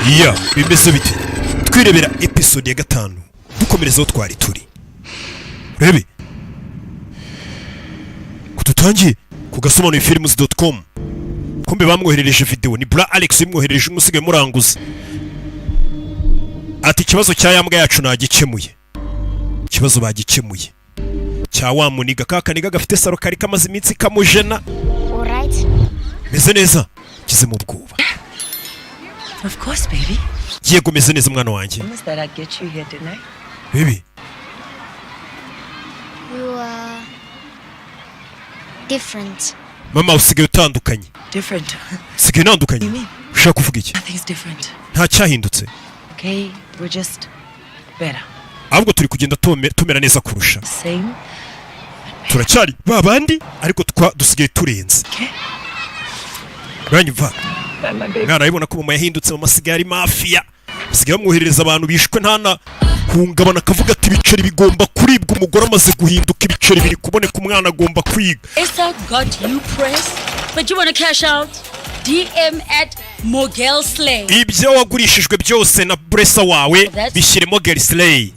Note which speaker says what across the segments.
Speaker 1: iya bimeze bite twirebera episode ya 5 dukomerezaho twari turi rebe kututangiye ku gasobanuyefilms.com kumbe bamwoherereje video ni Bra Alex imwoherereje umusigaye muranguza ati ikibazo cya yambwa yacu nagikemuye ikibazo bagikemuye cya wa muniga kakaniga gafite saro kari kamaze iminsi kamujena
Speaker 2: alright
Speaker 1: meze neza kize mu bwoba
Speaker 3: Of course, baby.
Speaker 1: Yego meze neza mwana wanjye.
Speaker 3: Promise that I'd get you here tonight.
Speaker 1: Baby.
Speaker 2: You are different.
Speaker 1: Mama usigaye utandukanye.
Speaker 3: Different.
Speaker 1: Usigaye ntandukanye.
Speaker 3: You mean?
Speaker 1: Ushaka kuvuga iki?
Speaker 3: Nothing's different.
Speaker 1: Nta cyahindutse.
Speaker 3: Okay, we're just better.
Speaker 1: Ahubwo turi kugenda tumera neza kurusha.
Speaker 3: Same.
Speaker 1: Turacyari babandi ariko dusigaye turenze.
Speaker 3: Okay.
Speaker 1: Uranyumva? Mwana yibona ko mama yahindutse mu masigari mafia. Usigaye bamwoherereza abantu bishwe ntana hungabana kavuga ati ibiceri bigomba kuribwa umugore amaze guhinduka ibiceri biri kuboneka umwana agomba kwiga.
Speaker 4: Esther got you press, but you wanna cash out? DM at Mogel Slay.
Speaker 1: Ibyo wagurishijwe byose na Bressa wawe bishyire Mogel Slay.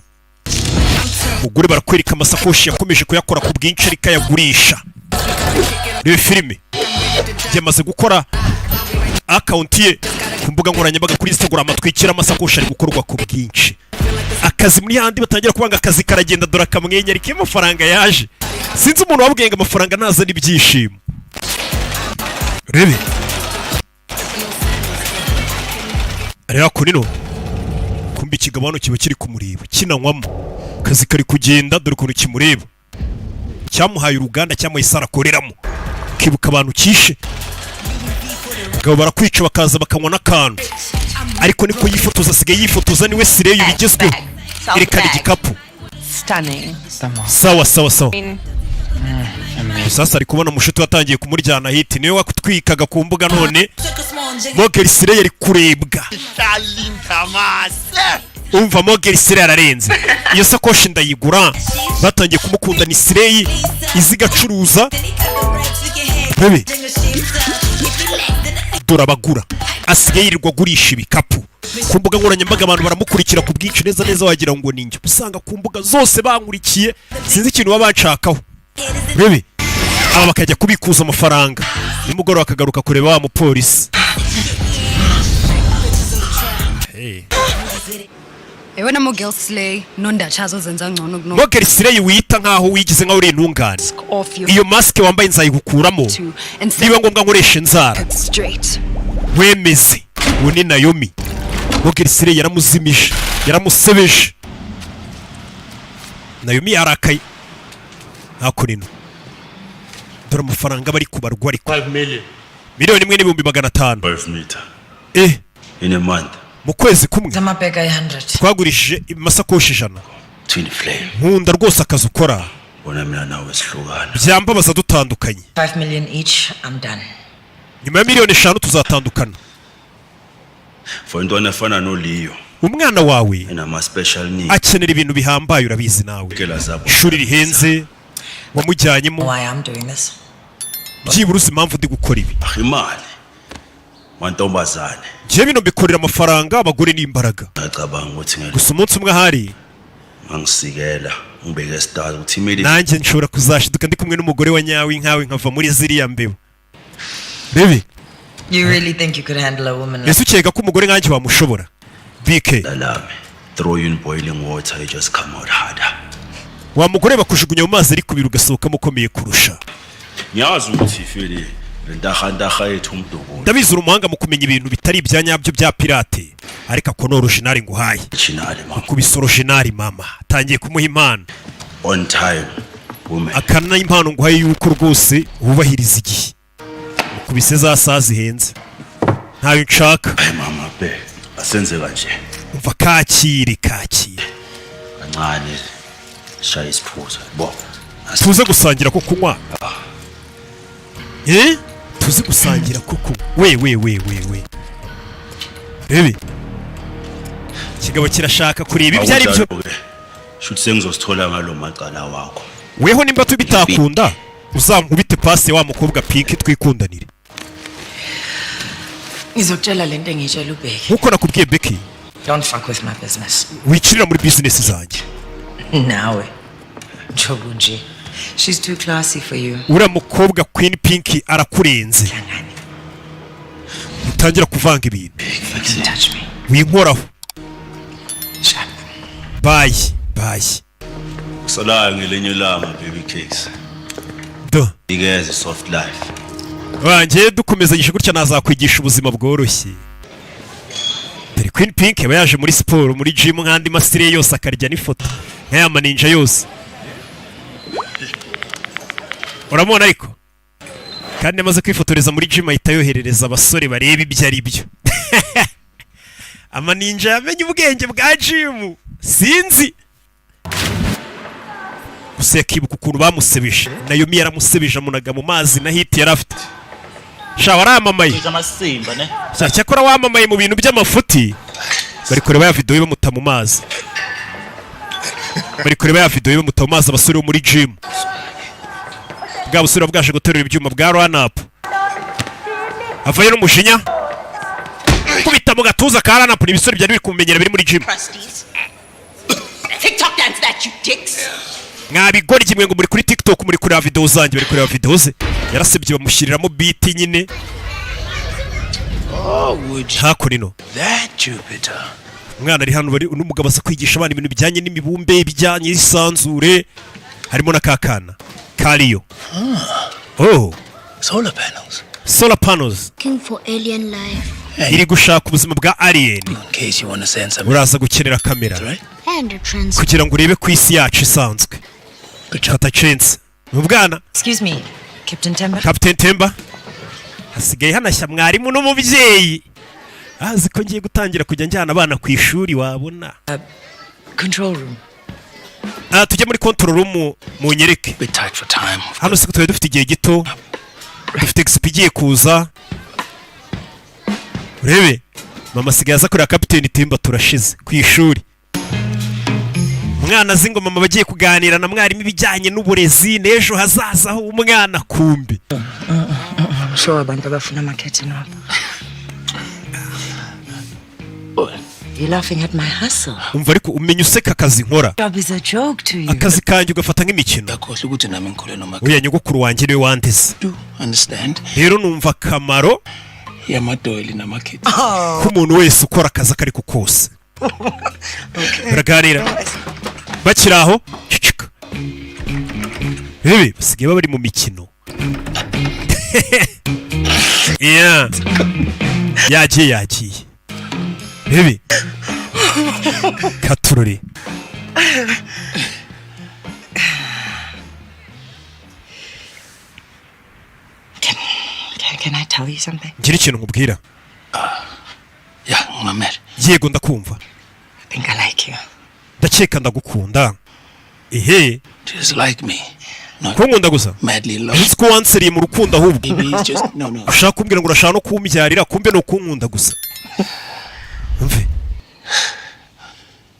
Speaker 1: Umugore barakwereka amasakoshi yakomeje kuyakora ku bwinshi ariko yagurisha. Rebe filime yamaze gukora account ye ku mbuga nkoranyambaga kuri Instagram atwikira amasakoshi ari gukorwa ku bwinshi. Akazi muri handi batangira kubanga akazi karagenda dora kamwenye ariko amafaranga yaje. Sinzi umuntu wabwenga amafaranga naza n'ibyishimo. Rebe Ariko kunino kumbi kigabano kiba kiri kumureba kinanywamo kazi kari kugenda dore ko kimureba cyamuhaye uruganda cyangwa isara koreramo kibuka abantu kishe gabo barakwica bakaza bakanywa n'akantu ariko niko yifotoza asigaye yifotoza niwe sireyo bigezweho erekana igikapu
Speaker 3: Stunning.
Speaker 1: sawa sasa ari kubona mushuti watangiye kumuryana hiti niwe wakutwikaga ku mbuga none Mogel Slay yari kurebwa umva Mogel Slay ararenze iyo sakoshi ndayigura batangiye kumukunda ni Slay izigacuruza bebe dora bagura asigaye yirirwa gurisha ibikapu ku mbuga nkoranyambaga abantu baramukurikira ku bwinshi neza wagira ngo ninjye usanga ku mbuga zose bankurikiye sinzi ikintu babacakaho bebe aba bakajya kubikuza amafaranga nimugoro akagaruka kureba wa mupolisi
Speaker 5: Ewe na Mogel Slay nonda chazo zenza ngcono kuno
Speaker 1: Mogel Slay wita nkaho wigize nkaho uri intungane iyo mask wambaye nzayigukuramo niba ngombwa nkoresha inzara wemeze wone Naomi Mogel Slay yaramusebeje Naomi arakaye hakurino dore amafaranga bari kubarwa ariko
Speaker 6: 5 million
Speaker 1: miliyoni 1,500
Speaker 6: 5 meter
Speaker 1: in
Speaker 6: a month
Speaker 1: mu kwezi kumwe
Speaker 3: Zamapeka 100.
Speaker 1: twagurishije amasakoshi 100
Speaker 6: twin flame
Speaker 1: nkunda rwose akazi ukora
Speaker 6: bona mina nawe sihlukana
Speaker 1: byambabaza dutandukanye
Speaker 3: 5 million each, I'm done.
Speaker 1: nyuma ya miliyoni 5 tuzatandukana
Speaker 6: for intwana efana no Leo
Speaker 1: umwana wawe
Speaker 6: ina special need
Speaker 1: akenera ibintu bihambaye urabizi nawe ishuri rihenze wamujyanyemo
Speaker 3: Why I'm doing this?
Speaker 1: byibura uzi impamvu ndi gukora ibi
Speaker 6: imali mantombazane
Speaker 1: ngiye bino mbikorera amafaranga abagore n'imbaraga
Speaker 6: ngacabanga ukuthi ngeke
Speaker 1: gusa umunsi umwe ahari
Speaker 6: mangisikela ngibeke start uthi imali
Speaker 1: nanjye nshobora kuzashiduka ndi kumwe n'umugore wa nyawe nkawe nkava muri ziriya mbebo bebe
Speaker 3: You really think you could handle a woman like
Speaker 1: ese ukeka ko umugore nkanjye wamushobora BK
Speaker 6: dalame throw you in boiling water you just come out harder
Speaker 1: wa mugore bakujugunya mu mazi ariko biru gasohokamo ukomeye kurusha
Speaker 6: nyazi ukuthi ifeli ndaha yethu umdubu
Speaker 1: ndabizi urumuhanga mu kumenya ibintu bitari ibyanyabyo bya pirate ariko ko no original nguhaye
Speaker 6: chinale mama
Speaker 1: kubisa original mama tangiye kumuha impano
Speaker 6: on time woman
Speaker 1: akana impano nguhaye yuko rwose ubahiriza igihe kubise za saa zihenze ntayo nshaka
Speaker 6: ay mama be asenze kanje
Speaker 1: umva kakire
Speaker 6: kancane shaya isiphuzo bo
Speaker 1: tuze gusangira ko kunywa tuze gusangira ko kunywa we bebe kigabo kirashaka kureba ibyo ari byo
Speaker 6: shuthi sengizosithola ngalo macala wakho
Speaker 1: weho nimba tubitakunda uzankubite pase wa mukobwa Pink twikundanire
Speaker 3: Ngizokutshela lento engitshela uBheki.
Speaker 1: Nkuko nakubwiye Becky,
Speaker 3: Don't fuck with my business.
Speaker 1: wicirira muri business zanjye.
Speaker 3: Nawe. Njobu nje. She's too classy for you.
Speaker 1: Uriya mukobwa Queen Pink arakurenze.
Speaker 3: Hlangane.
Speaker 1: Utangira kuvanga ibintu.
Speaker 3: Touch me.
Speaker 1: Winkoraho.
Speaker 3: Sharp.
Speaker 1: Bye.
Speaker 6: Salayo ngelinye ilanga baby cakes. Igeze soft life.
Speaker 1: Wanjye dukomeza gishe gutya nazakwigisha ubuzima bworoshye. Dore Queen Pink yaba yaje muri siporo muri gym nkandi masire yose akarya n'ifoto nk'aya maninja yose. Uramubona ariko kandi amaze kwifotoreza muri gym ahita yoherereza abasore bareba ibyo ari byo. Amaninja yamenye ubwenge bwa gym sinzi. Gusa yakibuka ukuntu bamusebeje nayo mi yaramusebeje amunaga mu mazi na hit yarafite. Sha waramamaye.
Speaker 7: Amasimba ne.
Speaker 1: Cyakora wamamaye mu bintu by'amafuti. Bari kureba ya video bamuta mu mazi. Abasore bo muri gym. Bwa busore bwaje guterura ibyuma bwa run up. Avayo n'umujinya. Kubita mu gatuza ka run up n'ibisore byari biri kumenyera biri muri gym.
Speaker 4: TikTok dance that you dicks.
Speaker 1: Mwabigora kimwe ngo muri kuri TikTok muri kureba video zanjye bari kureba video ze. Yarasebye bamushyiriramo beat nyine.
Speaker 7: Oh, would you?
Speaker 1: Hakurino.
Speaker 7: That Jupiter.
Speaker 1: Umwana ari hano bari n'umugabo asa kwigisha abana ibintu bijyanye n'imibumbe bijyanye n'isanzure. Harimo na kakana. Kariyo. Oh. Solar panels.
Speaker 2: Looking for alien life.
Speaker 1: Iri gushaka ubuzima bwa alien.
Speaker 7: In case you want to send some.
Speaker 1: Uraza gukenera kamera.
Speaker 7: Right?
Speaker 2: And a trans.
Speaker 1: Kugira ngo urebe ku isi yacu isanzwe. Fata chance. Mubwana.
Speaker 3: Excuse me, Captain Temba.
Speaker 1: Captain Temba. Hasigaye hanashya mwarimu n'umubyeyi. Azi ko ngiye gutangira kujya njyana abana ku ishuri wabona.
Speaker 3: Control room.
Speaker 1: Tujye muri control room mu nyereke.
Speaker 7: We're tight for time.
Speaker 1: Hano se tuba dufite igihe gito. Dufite XP igiye kuza. Urebe. Mama sigaye aza kureba Captain Temba turashize ku ishuri. Umwana azi ngo mama bagiye kuganira na mwarimu ibijyanye n'uburezi n'ejo hazaza ho umwana kumbi.
Speaker 3: Sure abantu bafuna marketing up. You're laughing at my hustle.
Speaker 1: Umva ariko umenya useka akazi nkora.
Speaker 3: Job is a joke to you.
Speaker 1: Akazi kanjye ugafata nk'imikino.
Speaker 7: Yakose ukuthi nami ngikhole no marketing.
Speaker 1: Uya nyogokuru wanjye niwe wandeze.
Speaker 7: Do understand?
Speaker 1: Rero numva kamaro
Speaker 7: Yamadoili na marketing.
Speaker 1: ko umuntu wese ukora akazi akari ko kose. Baraganira. Bakira aho cicika. Bebe basigaye bari mu mikino. Yeah. Yagiye. Bebe. Katururi.
Speaker 3: Can I tell you something?
Speaker 1: Ngira ikintu nkubwira.
Speaker 7: Yeah, Mamer.
Speaker 1: Yego ndakumva.
Speaker 3: I think I like you.
Speaker 1: Ndakeka ndagukunda. Ehe.
Speaker 7: Just like me. Not
Speaker 1: Ko nkunda gusa.
Speaker 7: madly in love.
Speaker 1: Nzi ko wanseriye mu rukundo ahubwo.
Speaker 7: Maybe it's just no.
Speaker 1: Ushaka kumbwira ngo urashaka no kumbyarira kumbe no kunkunda gusa. Mve.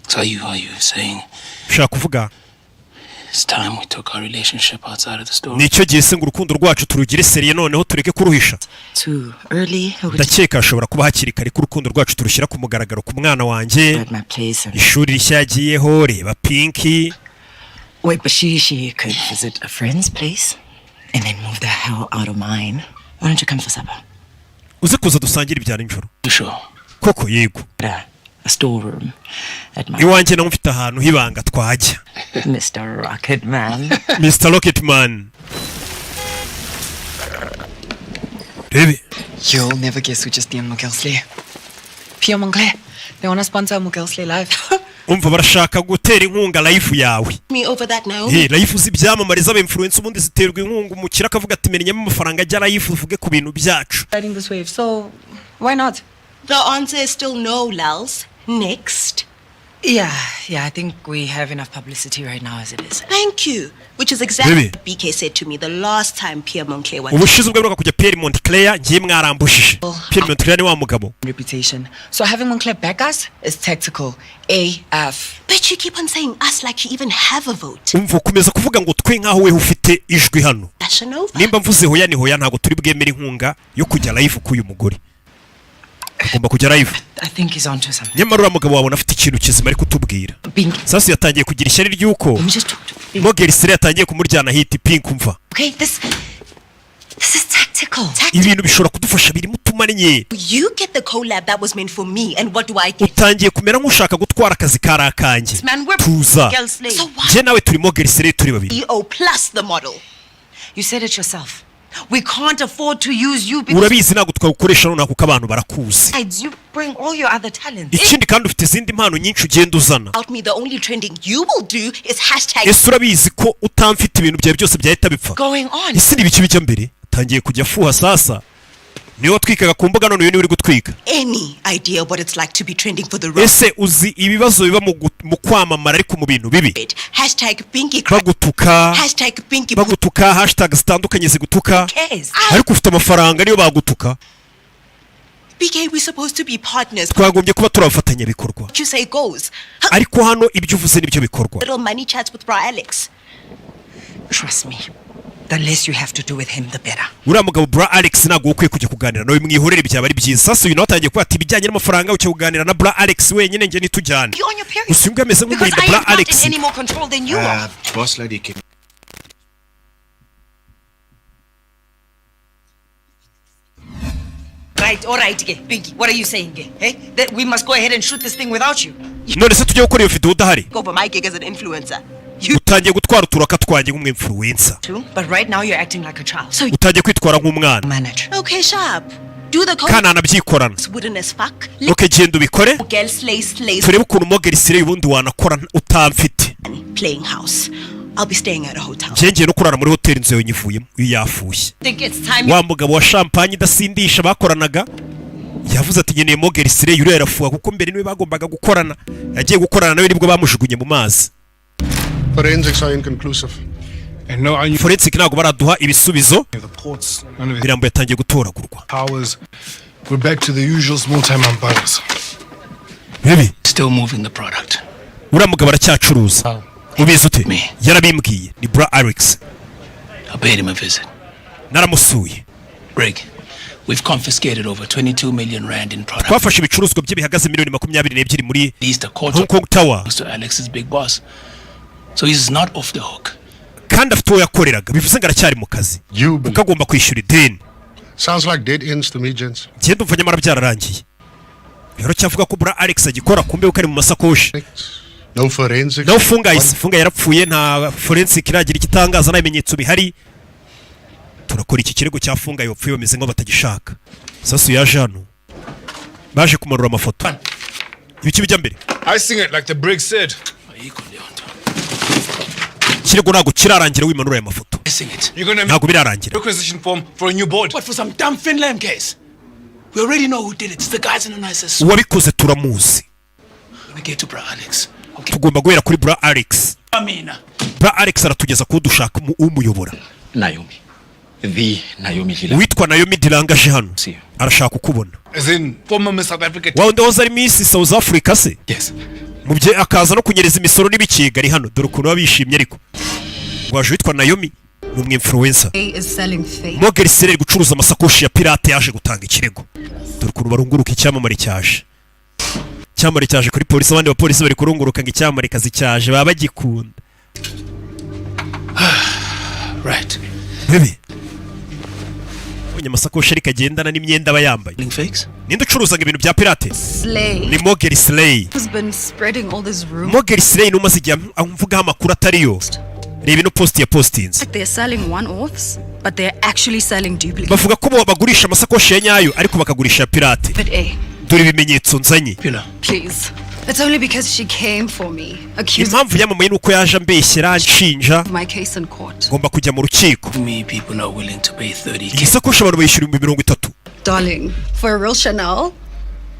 Speaker 7: So are you saying
Speaker 1: Ushaka kuvuga
Speaker 7: it's time we took our relationship outside of the store?
Speaker 1: nicyo gihe se ngo urukundo rwacu turugire seriye noneho tureke kuruhisha.
Speaker 3: Too early.
Speaker 1: Ndakeka ashobora kuba hakiri kare ko urukundo rwacu turushyira ku mugaragaro ku mwana wanjye.
Speaker 3: At my place.
Speaker 1: Ishuri rishya yagiyeho reba Pinky.
Speaker 3: Wait, but she could visit a friend's place and then move the hell out of mine. Why don't you come for supper?
Speaker 1: Uze kuza dusangire ibya nijoro.
Speaker 7: You sure?
Speaker 1: Koko yego.
Speaker 3: A storeroom at my
Speaker 1: Iwanjye nawe mfite ahantu hibanga twajya.
Speaker 3: Mr. Rocketman.
Speaker 1: Mr. Rocketman. Rebe.
Speaker 8: You'll never guess who just DM'd Mugelsley. Pierre Moncler. They want to sponsor Mugelsley Live.
Speaker 1: Umva barashaka gutera inkunga life yawe.
Speaker 9: Me over that now.
Speaker 1: Life z'ibyamamariza aba influence ubundi ziterwa inkunga umukira akavuga ati menyemo amafaranga ajya life uvuge ku bintu byacu.
Speaker 8: Riding this wave, so why not?
Speaker 9: The answer is still no, Lals. Next.
Speaker 3: Yeah, I think we have enough publicity right now as it is.
Speaker 9: Thank you. Which is exactly
Speaker 1: Baby.
Speaker 9: what BK said to me the last time Pierre Moncler went.
Speaker 1: Ubushize ubwo bwa kujya Pierre Moncler ngiye mwarambushije. Pierre Moncler ni wa mugabo.
Speaker 8: Reputation. So having Moncler back us is tactical. AF.
Speaker 9: But you keep on saying us like you even have a vote.
Speaker 1: Umva kumeza kuvuga ngo twe nkaho we ufite ijwi hano.
Speaker 9: Fashion over.
Speaker 1: Nimba mvuze hoya ni hoya ntago turi bwemera inkunga yo kujya live k'uyu mugore. agomba kujya live.
Speaker 3: I think he's onto something.
Speaker 1: Nyamara uriya mugabo wabona afite ikintu kizima ari kutubwira.
Speaker 3: Pink.
Speaker 1: Sasa yatangiye kugira ishyari ry'uko
Speaker 3: Let me just talk to Pink.
Speaker 1: Mogel Slay yatangiye kumuryana hit Pink umva.
Speaker 3: Okay, this is tactical.
Speaker 1: Ibintu bishobora kudufasha biri mutumanye.
Speaker 9: You get the collab that was meant for me, and what do I get?
Speaker 1: Utangiye kumera nk'ushaka gutwara akazi karakanjye.
Speaker 9: Man, we're
Speaker 1: Tuza.
Speaker 9: Girl Slay.
Speaker 3: So what?
Speaker 1: Je nawe turi Mogel Slay turi babiri.
Speaker 9: EO plus the model.
Speaker 3: You said it yourself. We can't afford to use you because
Speaker 1: Urabizi ntabwo twagukoresha none kuko abantu barakuzi.
Speaker 3: you bring all your other talents.
Speaker 1: Ikindi kandi ufite izindi mpano nyinshi ugenda uzana.
Speaker 9: About me, the only trending you will do is hashtag.
Speaker 1: Ese urabizi ko utamfite ibintu byawe byose byahita bipfa.
Speaker 3: Going on.
Speaker 1: Isi n'ibiki bijya mbere tangiye kujya fuha sasa. Niyo twikaga ku mbuga none uyu ni uri gutwika.
Speaker 9: Any idea what it's like to be trending for the rock?
Speaker 1: Ese uzi ibibazo biba mu kwamamara ariko mu bintu bibi.
Speaker 9: Hashtag Pinky Cry.
Speaker 1: Bagutuka.
Speaker 9: Hashtag Pinky.
Speaker 1: Bagutuka hashtag zitandukanye zigutuka.
Speaker 3: Cares.
Speaker 1: Ariko ufite amafaranga niyo bagutuka.
Speaker 9: BK, we're supposed to be partners.
Speaker 1: Twagombye kuba turafatanya bikorwa.
Speaker 9: What you say goes.
Speaker 1: Ariko hano ibyo uvuze nibyo bikorwa.
Speaker 9: Little money chats with Bra Alex.
Speaker 3: Trust me. The less you have to do with him, the better.
Speaker 1: Uriya mugabo Bra Alex ntabwo ukwiye kujya kuganira nawe mwihorere byaba ari byiza. Sasa uyu nawe atangiye kuba ati ibijyanye n'amafaranga ucyo kuganira na Bra Alex wenyine nge nitujyane.
Speaker 3: You on your period?
Speaker 1: Usimbwe ameze
Speaker 3: Because
Speaker 1: nk'umurinda
Speaker 3: I
Speaker 1: Bra
Speaker 3: am not
Speaker 1: Alex.
Speaker 3: in any more control than you are.
Speaker 6: Boss lady came.
Speaker 3: Right, all right, Pinky. What are you saying, hey? That we must go ahead and shoot this thing without you?
Speaker 1: None se tujye gukora iyo video udahari.
Speaker 9: Go for my gig as an influencer. You
Speaker 1: Utangiye gutwara uturaka twanjye nk'umwinfluencer.
Speaker 3: Too? But right now you're acting like a child. So you
Speaker 1: Utangiye kwitwara nk'umwana.
Speaker 3: manage.
Speaker 9: okay, sharp. Do the
Speaker 1: Kana anabyikorana.
Speaker 9: wooden as fuck.
Speaker 1: Okay, genda ubikore.
Speaker 9: Girl Slay
Speaker 1: Turebe ukuntu Mogel Slay ubundi wanakora utamfite.
Speaker 9: playing house. I'll be staying at a hotel.
Speaker 1: Ngiye no kurara muri hoteli nzo yonyivuyemo yafushye.
Speaker 3: Think it's time
Speaker 1: Wa mugabo wa champagne idasindisha bakoranaga yavuze ati ngeneye Mogel Slay yuri yarafuha kuko mbere niwe bagombaga gukorana. Yagiye gukorana nawe nibwo bamujugunye mu mazi.
Speaker 10: Forensics are inconclusive. And no, I knew
Speaker 1: Forensic ntabwo baraduha ibisubizo.
Speaker 10: the ports. None of the
Speaker 1: Birambo yatangiye gutoragurwa.
Speaker 10: powers. We're back to the usual small-time umpires.
Speaker 1: Bibi,
Speaker 7: Still moving the product.
Speaker 1: uriya mugabo aracyacuruza. Ubizi ute?
Speaker 7: Me.
Speaker 1: Yarabimbwiye ni Bra Alex.
Speaker 7: I paid him a visit.
Speaker 1: Naramusuye.
Speaker 7: Rig, we've confiscated over 22 million rand in product.
Speaker 1: Twafashe ibicuruzwa bye bihagaze miliyoni 22 muri
Speaker 7: These the court
Speaker 1: Hong Kong Tower.
Speaker 7: to Alex's big boss. So he's not off the hook.
Speaker 1: Kandi afite uwo yakoreraga bivuze ngo aracyari mu kazi.
Speaker 10: You believe.
Speaker 1: Ukagomba kwishyura ideni.
Speaker 10: Sounds like dead ends to me, gents.
Speaker 1: Ngende umva nyamara byararangiye. Rero cyavuga ko Bra Alex agikora kumbe ukari mu masakoshi.
Speaker 10: No forensics.
Speaker 1: Naho funga yarapfuye nta forensic iragira ikitangaza n'ibimenyetso bihari. Turakora iki kirego cya funga yapfuye bameze ngo batagishaka. Sasa yaje hano. Baje kumarura amafoto. Ibiki bijya mbere.
Speaker 10: I sing it like the brig said.
Speaker 1: Kirego ntago kirarangira wimanura aya mafoto.
Speaker 7: Missing it.
Speaker 10: You're gonna make
Speaker 1: Ntago birarangira.
Speaker 10: requisition form for a new board.
Speaker 7: But for some dumb Finland case. We already know who did it. It's the guys in the nicest.
Speaker 1: Uwabikoze turamuzi.
Speaker 7: Let me get to Bra Alex. Okay.
Speaker 1: Tugomba guhera kuri Bra Alex.
Speaker 7: Amina.
Speaker 1: Bra Alex aratugeza ko dushaka umuyobora.
Speaker 11: Naomi. The Naomi Hila.
Speaker 1: Witwa Naomi Dilangaje hano.
Speaker 11: See.
Speaker 10: Arashaka kukubona. As in former Miss South Africa.
Speaker 1: Wa undi wahoze ari Miss South Africa se?
Speaker 11: Yes.
Speaker 1: Mubye akaza no kunyereza imisoro n'ibikiga ari hano dore ukuntu babishimye ariko. Waje witwa Naomi ni umwinfluencer.
Speaker 5: Is selling fake.
Speaker 1: Mogel Slay gucuruza amasakoshi ya pirate yaje gutanga ikirego. Dore ukuntu barunguruka icyamamare cyaje. Icyamamare cyaje kuri polisi abandi bapolisi bari kurunguruka ngo icyamamare kazi cyaje baba bagikunda.
Speaker 7: Right.
Speaker 1: Bibi. Onye amasakoshi ari kagendana n'imyenda bayambaye.
Speaker 7: Fakes?
Speaker 1: Ninde ucuruzaga ibintu bya pirate?
Speaker 5: Slay.
Speaker 1: Ni Mogel Slay.
Speaker 5: Who's been spreading all this rumor?
Speaker 1: Mogel Slay numaze igihe amvugaho amakuru atariyo. Reba ino post ya postings.
Speaker 5: Like they're selling one-offs, but they're actually selling duplicates.
Speaker 1: Bavuga ko bagurisha amasakoshi ya nyayo ariko bakagurisha ya pirate.
Speaker 5: But
Speaker 1: Dore ibimenyetso nzanye.
Speaker 5: please. It's only because she came for me, accused
Speaker 1: Impamvu yamamaye nuko yaje ambeshyera nshinja.
Speaker 5: of my case in court.
Speaker 1: Ngomba kujya mu rukiko.
Speaker 7: Me, people are willing to pay 30K.
Speaker 1: Iyi sakoshi abantu bayishyura 30,000.
Speaker 5: Darling, for a real Chanel,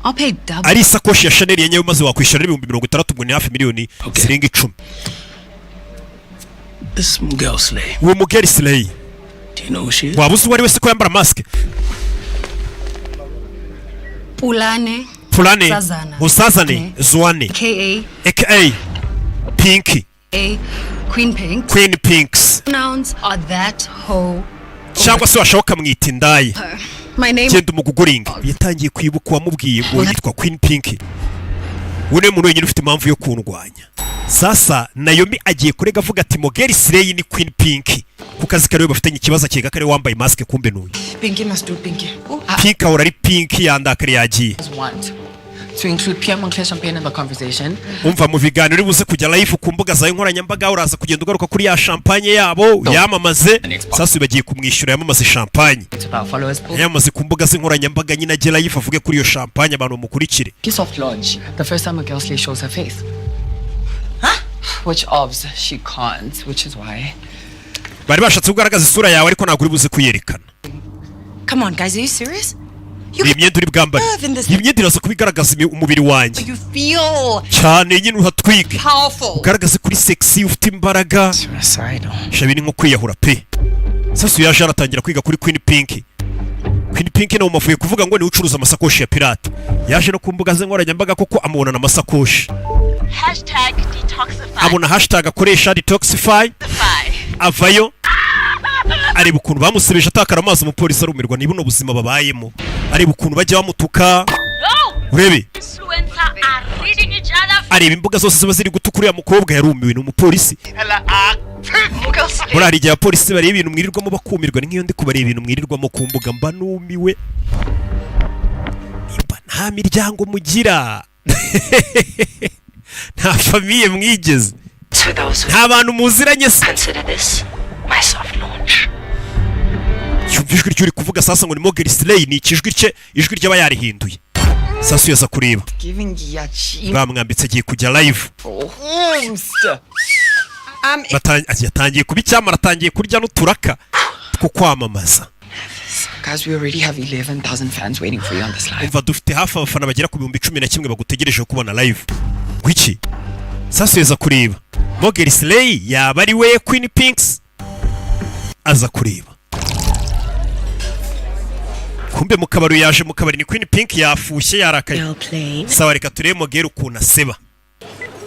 Speaker 5: I'll pay double.
Speaker 1: Ari isakoshi ya Chanel ya nyayo maze wakwishyura 60,000 ubwo ni hafi miliyoni zirenga 10.
Speaker 7: This Mogel Slay.
Speaker 1: Uwo Mogel Slay.
Speaker 7: Do you know who she is?
Speaker 1: Waba uzi uwo ari wese ko yambara mask?
Speaker 5: Pulane,
Speaker 1: Pulane, Musazane, Zwane,
Speaker 5: aka
Speaker 1: Pinky,
Speaker 5: Queen Pink.
Speaker 1: Queen Pinks.
Speaker 5: Pronouns are that hoe.
Speaker 1: Cyangwa se washaka mwita indayi.
Speaker 5: My name.
Speaker 1: genda umuguguringe. Yatangiye kwibuka uwamubwiye ngo yitwa Queen Pink. Wone muntu wenyine ufite impamvu yo kundwanya. Sasa Naomi agiye kurega avuga ati Mogeri Slay ni Queen Pink. Ku kazi kariwe bafitanye ikibazo akeka kare wambaye mask kumbe nuyu.
Speaker 8: Pinky must do Pinky.
Speaker 1: Pink ahora ari Pink yandakare yagiye.
Speaker 8: To include Pierre Moncler Champagne in the conversation.
Speaker 1: Umva mu biganiro uri buze kujya live ku mbuga za nkoranyambaga uraza kugenda ugaruka kuri ya champagne yabo yamamaze. Sasa bagiye kumwishyura yamamaze champagne. Yamamaze ku mbuga z'inkoranyambaga nyine agiye live avuge kuri iyo champagne abantu mukurikire.
Speaker 8: Soft launch. The first time a girl slay shows her face. Which obs she can't, which is why.
Speaker 1: Bari bashatse kugaragaza isura yawe ariko ntabwo uri buze kuyerekana.
Speaker 3: Come on, guys, are you serious?
Speaker 1: Imyenda uri bwambare. Imyenda iraza kubigaragaza umubiri wanjye.
Speaker 3: You feel
Speaker 1: cyane nyine uhatwike.
Speaker 3: powerful.
Speaker 1: Ugaragaze kuri sexy ufite imbaraga. Shabini nko kwiyahura pe. Sasa yaje aratangira kwiga kuri Queen Pink. Queen Pink nawe mavuye kuvuga ngo ni ucuruza amasakoshi ya pirate. Yaje no ku mbuga z'inkoranyambaga koko amubona na masakoshi.
Speaker 12: #detoxify.
Speaker 1: Abona hashtag akoresha detoxify. Avayo. Areba ukuntu bamusebeje atakara amazi umupolisi arumirwa niba no buzima babayemo. Areba ukuntu bajya bamutuka. Urebe. Areba imbuga zose ziba ziri gutukura ya mukobwa yarumiwe n'umupolisi. Muri igihe abapolisi bareba ibintu mwirirwamo bakumirwa ni nk'iyo ndi kubareba ibintu mwirirwamo ku mbuga mba numiwe. Nimba nta miryango mugira. Nta famiye mwigeze. Nta bantu muziranye se. Yumvijwe ryuri kuvuga sasa ngo ni Mogeri Slay ni ikijwi rye ijwi ry'aba yarihinduye. Sasa yaza kureba. Bamwambitse agiye kujya live. Yatangiye kubicyamara atangiye kurya n'uturaka two kwamamaza.
Speaker 8: Guys, we already have 11,000 fans waiting for you on this live.
Speaker 1: Umva dufite hafi abafana bagera ku 11,000 bagutegereje kubona live. Gwiki. Sasa yaza kureba. Mogeri Slay yaba ari we Queen Pinks. Aza kureba. Kumbe mukabari yaje mukabari ni Queen Pink yafushye yarakaye. Sawa reka turebe Mogeri ukuntu aseba.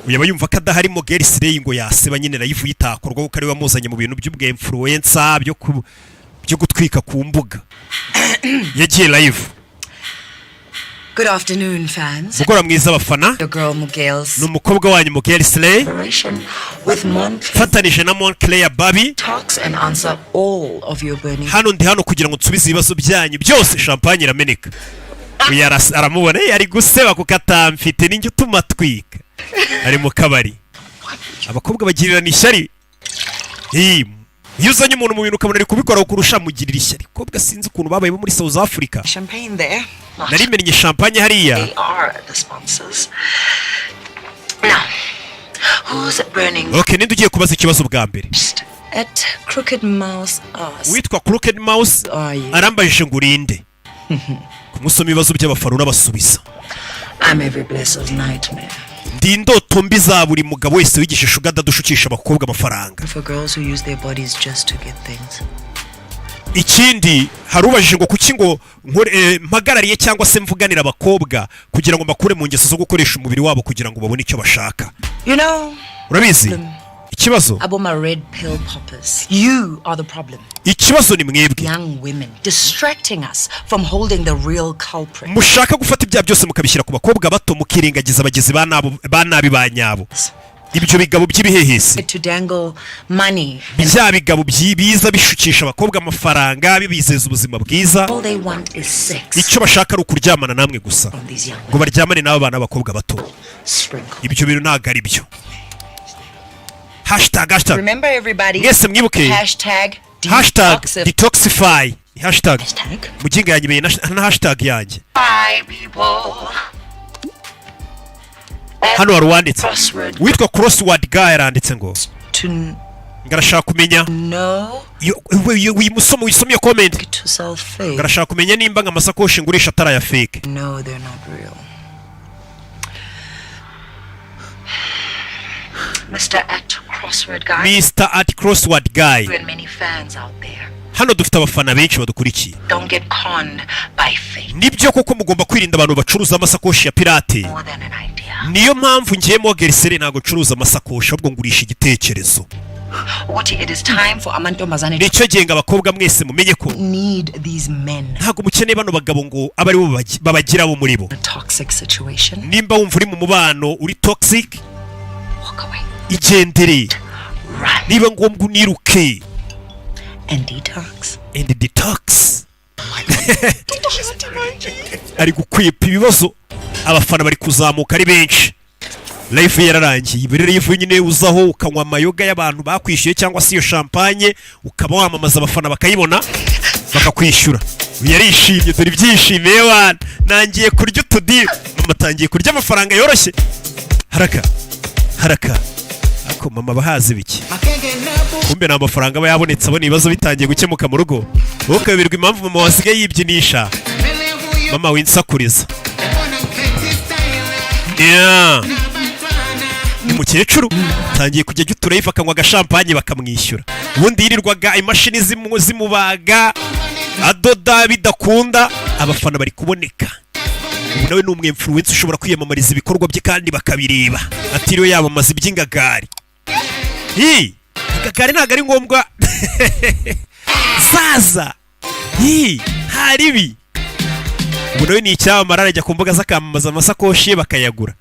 Speaker 1: Uyaba yumva ko adahari Mogeri Slay ngo yaseba nyine live yitakorwa kuko ari wamuzanye mu bintu by'ubwe influencer byo gutwika ku mbuga. Yagiye live.
Speaker 3: Good afternoon, fans.
Speaker 1: Mugora mwiza abafana.
Speaker 3: Your girl Mugels.
Speaker 1: Numukobwa wanyu Mogeri Slay.
Speaker 3: With Moncler.
Speaker 1: Fatanije na Moncler Baby.
Speaker 3: Talks and answer all of your burning.
Speaker 1: Hano ndi hano kugira ngo nsubize ibibazo byanyu byose champagne irameneka. Uyu aramubona ari guseba ku katamfite ninjye utuma twika. Ari mu kabari. Abakobwa bagirirana ishyari. Iyo uzanye umuntu mu bintu ukabona ari kubikora kurusha mugirira ishyari. Kobwa sinzi ukuntu babaye muri South Africa.
Speaker 3: Champagne there.
Speaker 1: Narimenye champagne hariya.
Speaker 3: They are the sponsors. Now, who's burning?
Speaker 1: Okay, ninde ugiye kubaza ikibazo bwa mbere?
Speaker 3: At Crooked Mouse us.
Speaker 1: Witwa Crooked Mouse arambajije ngo urinde. Kumusoma ibibazo by'abafaro n'abasubiza.
Speaker 3: I'm every blessed nightmare.
Speaker 1: Ndi indoto mbi za buri mugabo wese wigisha ugada dushukisha abakobwa amafaranga.
Speaker 3: For girls who use their bodies just to get things.
Speaker 1: Ikindi harubajije ngo kuki ngo mpagarariye cyangwa se mvuganira abakobwa kugira ngo bakure mu ngeso zo gukoresha umubiri wabo kugira ngo babone icyo bashaka.
Speaker 3: You know,
Speaker 1: urabizi ikibazo
Speaker 3: about my red pill poppers. You are the problem.
Speaker 1: Ikibazo ni mwebwe.
Speaker 3: Young women distracting us from holding the real culprit.
Speaker 1: Mushaka gufata ibya byose mukabishyira ku bakobwa bato mukirengagiza abagizi ba nabi ba nyabo. Ibyo bigabo by'ibihehesi.
Speaker 3: To dangle money.
Speaker 1: Bya bigabo byibiza bishukisha abakobwa amafaranga bibizeza ubuzima bwiza.
Speaker 3: All they want is sex.
Speaker 1: Icyo bashaka ari ukuryamana namwe gusa. Ngo baryamane n'abo bana b'abakobwa bato. Ibyo bintu ntago ari byo. Hashtag.
Speaker 3: Remember everybody.
Speaker 1: Mwese mwibuke. #detoxify. Muginga yanjye na hashtag yanjye. Hano warwanditse. Witwa Crossword Guy yaranditse ngo. Ngarashaka kumenya.
Speaker 3: No.
Speaker 1: Wisomye comment. Ngarashaka kumenya nimba ngamasakoshi ngurisha atara ya fake.
Speaker 3: No, they're not real. Mr. at Crossword Guy.
Speaker 1: Mr. at Crossword Guy.
Speaker 3: Many fans out there.
Speaker 1: Hano dufite abafana benshi badukurikiye.
Speaker 3: Don't get conned by fate.
Speaker 1: Nibyo koko mugomba kwirinda abantu bacuruza amasakoshi ya pirate. Niyo mpamvu ngiye Mogeri Slay ntago curuza amasakoshi ahubwo ngurisha igitekerezo.
Speaker 3: Oti, it is time for amantombazane
Speaker 1: nicyo gihe ngo abakobwa mwese mumenye ko
Speaker 3: need these men.
Speaker 1: ntabwo mukeneye bano bagabo ngo abe ari bo babagira abo muri bo.
Speaker 3: A toxic situation.
Speaker 1: Nimba wumva uri mu mubano uri toxic,
Speaker 3: Walk away.
Speaker 1: igendere. Niba ngombwa uniruke.
Speaker 3: And detox.
Speaker 1: And detox. Ari gukwipa ibibazo, abafana bari kuzamuka ari benshi. Life yararangiye. Ibere live nyine uzaho ukanywa amayoga y'abantu bakwishyuye cyangwa se iyo champagne ukaba wamamaza abafana bakayibona bakakwishyura. Yarishimye dore ibyishimiye wana. Nangiye kurya utudiri. Mama tangiye kurya amafaranga yoroshye. Haraka. Ako mama bahaze biki. Kumbe na amafaranga aba yabonetse abona ibibazo bitangiye gukemuka mu rugo. Ukabirwa impamvu mama wasigaye yibyinisha. Mama winsakuriza. Yeah. Umukecuru tangiye kujya juturayif akanywa agashampanye bakamwishyura. Ubundi yirirwaga imashini zimubaga adoda bidakunda, abafana bari kuboneka. Ubu nawe ni umwe influencer ushobora kwiyamamariza ibikorwa bye kandi bakabireba atiriwe yamamaza iby'ingagari. Ingagari ntabwo ari ngombwa. Zaza haribi. Ubu nawe ni icyamamara arajya ku mbuga z'akamamaza amasakoshi ye bakayagura.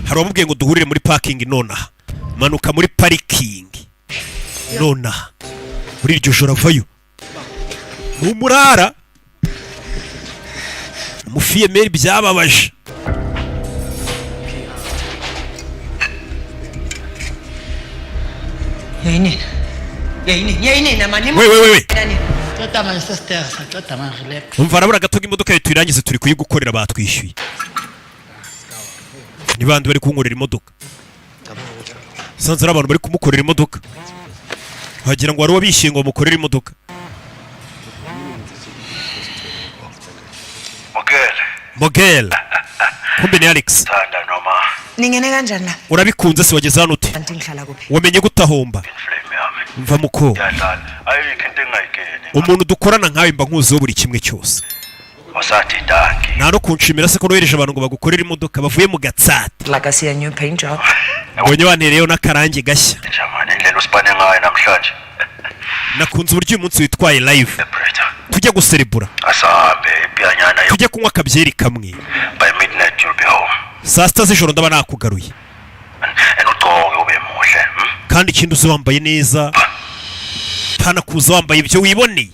Speaker 1: Hari umubwiye ngo duhurire muri parking nonaha. Manuka muri parking nonaha. Muri iryo joro avayo. Mumurara. Umufiyemeri byababaje.
Speaker 3: Yayine na mani.
Speaker 1: We.
Speaker 7: Tota man sister, tota man relax.
Speaker 1: Umva arabura gatoga imodoka yetu irangize turi kuyigukorera batwishyuye. Ni bandi bari kunkorera imodoka. Sanze abantu bari kumukorera imodoka. Wagira ngo wari wabishyingo ngo bamukorera imodoka. Mogel. Kumbe ni Alex.
Speaker 3: Ningene kanjani la?
Speaker 1: Urabikunze se wageze hano ute?
Speaker 3: Ngihlala kuphi?
Speaker 1: Wamenye gutahomba. Mva muko. Umuntu dukorana nkawe mba nkuzo buri kimwe cyose. Nta no kunshimira se ko nohereje abantu ngo bagukorere imodoka bavuye mu Gatsata.
Speaker 3: Like I see a new paint job.
Speaker 1: Bonye wantereyeho n'akarangi gashya. Nakunze uburyo uyu munsi witwaye live. Tujya guserebura. Tujya kunywa akabyeri kamwe. Saa sita z'ijoro ndaba nakugaruye. Kandi ikindi uzi wambaye neza. Ntanakuza wambaye ibyo wiboneye.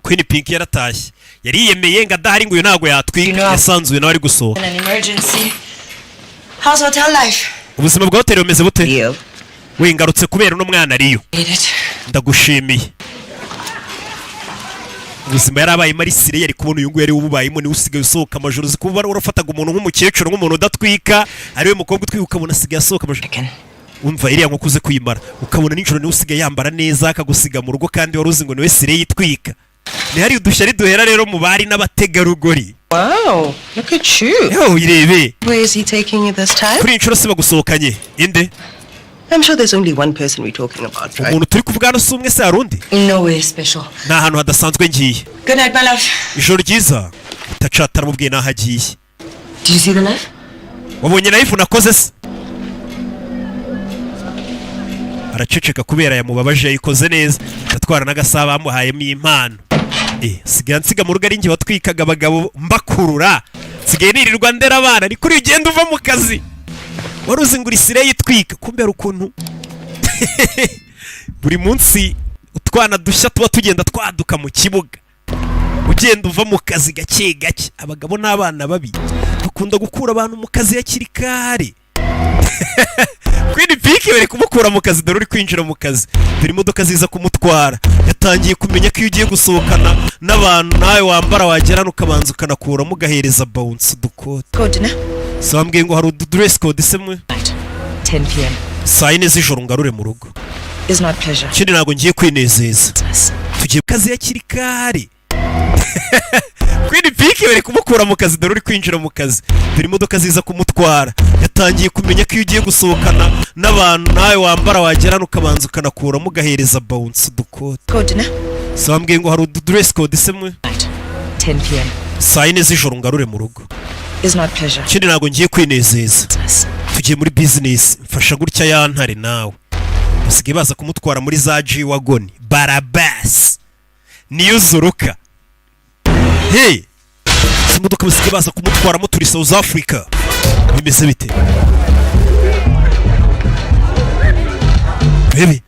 Speaker 1: Queen Pink yaratashye. Yariyemeye ngo adahari ngo uyu ntago yatwika. Yasanzuye nawe ari gusohoka.
Speaker 3: An emergency. How's hotel life?
Speaker 1: Ubuzima bwa hoteli bumeze bute? Wingarutse kubera uno mwana ariyo. Ndagushimiye. Ubuzima yarabaye marisire yari kubona uyu nguyu yari ububayemo ni usigaye usohoka amajoro zikuba urafataga umuntu nk'umukecuru nk'umuntu udatwika ari we mukobwa utwika ukabona asigaye asohoka amajoro. Umva iriya ngo kuze kuyimara ukabona nijoro ni usigaye yambara neza akagusiga mu rugo kandi wari uzi ngo niwe sire yitwika. Ni hari udushyari duhera rero mu bari n'abategarugori.
Speaker 3: Wow, look at you.
Speaker 1: Yo irebe.
Speaker 9: Where is he taking you this time?
Speaker 1: Kuri inshuro se bagusohokanye inde?
Speaker 9: I'm sure there's only one person we're talking about, right?
Speaker 1: Umuntu turi kuvugana si umwe se harundi?
Speaker 3: Nowhere special.
Speaker 1: Nta hantu hadasanzwe ngiye.
Speaker 3: Good night, my love.
Speaker 1: Ijoro ryiza. Tacata aramubwiye naho agiye.
Speaker 3: Do you see the life?
Speaker 1: Wabonye live nakoze se? Araceceka kubera yamubabaje yikoze neza. Atwara n'agasaba bamuhayemo impano. Sigaye nsiga mu rugo ari nge batwikaga abagabo mbakurura. Sigaye nirirwa ndera abana ni kuri ugenda uva mu kazi. Wari uzi ngo urisire yitwika kumbe ari ukuntu. Buri munsi utwana dushya tuba tugenda twaduka mu kibuga. Ugenda uva mu kazi gake gake. Abagabo n'abana babi bakunda gukura abantu mu kazi yakiri kare. Queen Pink bari kumukura mu kazi dore uri kwinjira mu kazi. Dore imodoka ziza kumutwara. Yatangiye kumenya ko iyo ugiye gusohokana n'abantu nawe wambara wagerana ukabanza ukanakuramo ugahereza bounce udukote.
Speaker 3: Code na?
Speaker 1: So ambwiye ngo hari dress code semwe.
Speaker 3: 10 p.m.
Speaker 1: Saa yine z'ijoro ngarure mu rugo.
Speaker 3: Is not pleasure.
Speaker 1: Kindi ntago ngiye kwinezeza. Tugiye kazi yakiri kare. Queen Pink bari kumukura mu kazi dore uri kwinjira mu kazi. Dore imodoka ziza kumutwara. Yatangiye kumenya ko iyo ugiye gusohokana n'abantu nawe wambara wagerana ukabanza ukanakuramo ugahereza bounce udukote.
Speaker 3: Code na?
Speaker 1: So ambwiye ngo hari dress code semwe.
Speaker 3: 10 p.m.
Speaker 1: Saa yine z'ijoro ngarure mu rugo.
Speaker 3: is not pleasure.
Speaker 1: Kindi ntago ngiye kwinezeza. Tugiye muri business. Mfasha gutya ya ntare nawe. Basigaye baza kumutwara muri za G-Wagon. Barabas. Niyo zoroka. Hey. Imodoka basigaye baza kumutwara mo turi South Africa. Bimeze bite? Baby.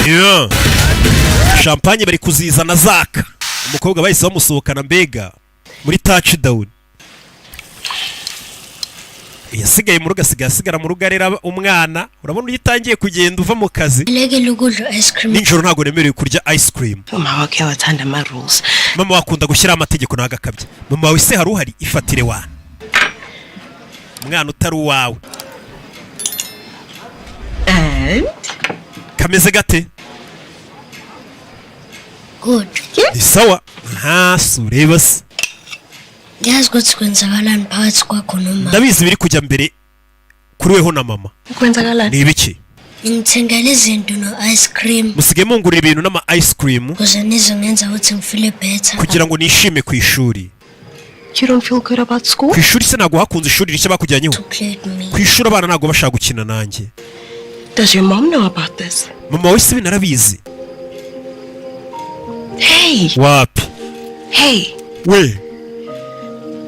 Speaker 1: Yeah. Champagne bari kuzizana zaka. Umukobwa bahise bamusohokana mbega muri touchdown. Yasigaye mu rugo asigara mu rugo arera umwana. Urabona uyitangiye kugenda uva mu kazi. Ninjoro ntago nemerewe kurya ice cream.
Speaker 3: Mama wake wathanda ama rules.
Speaker 1: Mama wakunda gushyira amategeko nagakabye. Mama wawe se haruhari ifatire wana. Umwana utari uwawe. Kameze gate?
Speaker 2: Good.
Speaker 1: Ni sawa. Ha, sureba se.
Speaker 2: Yazi ukuthi kwenzakalani phakathi kwakho noma.
Speaker 1: Ndabizi biri kujya mbere kuri weho na mama.
Speaker 3: Kwenzakalani?
Speaker 1: Ni ibiki?
Speaker 2: Ngithengele izinto no ice cream.
Speaker 1: Musige mungurira ibintu n'ama ice cream.
Speaker 2: Kuze nizongenza ukuthi ngifeel better.
Speaker 1: Kugira ngo nishime ku ishuri.
Speaker 3: You don't feel good about school?
Speaker 1: Ku ishuri se nago hakunze ishuri rishya bakujyanyeho. Ku ishuri abana nago bashaka gukina nanjye.
Speaker 3: Does your mom know about this?
Speaker 1: Mama we se binarabizi.
Speaker 3: Hey.
Speaker 1: Wapi?
Speaker 3: Hey.
Speaker 1: We.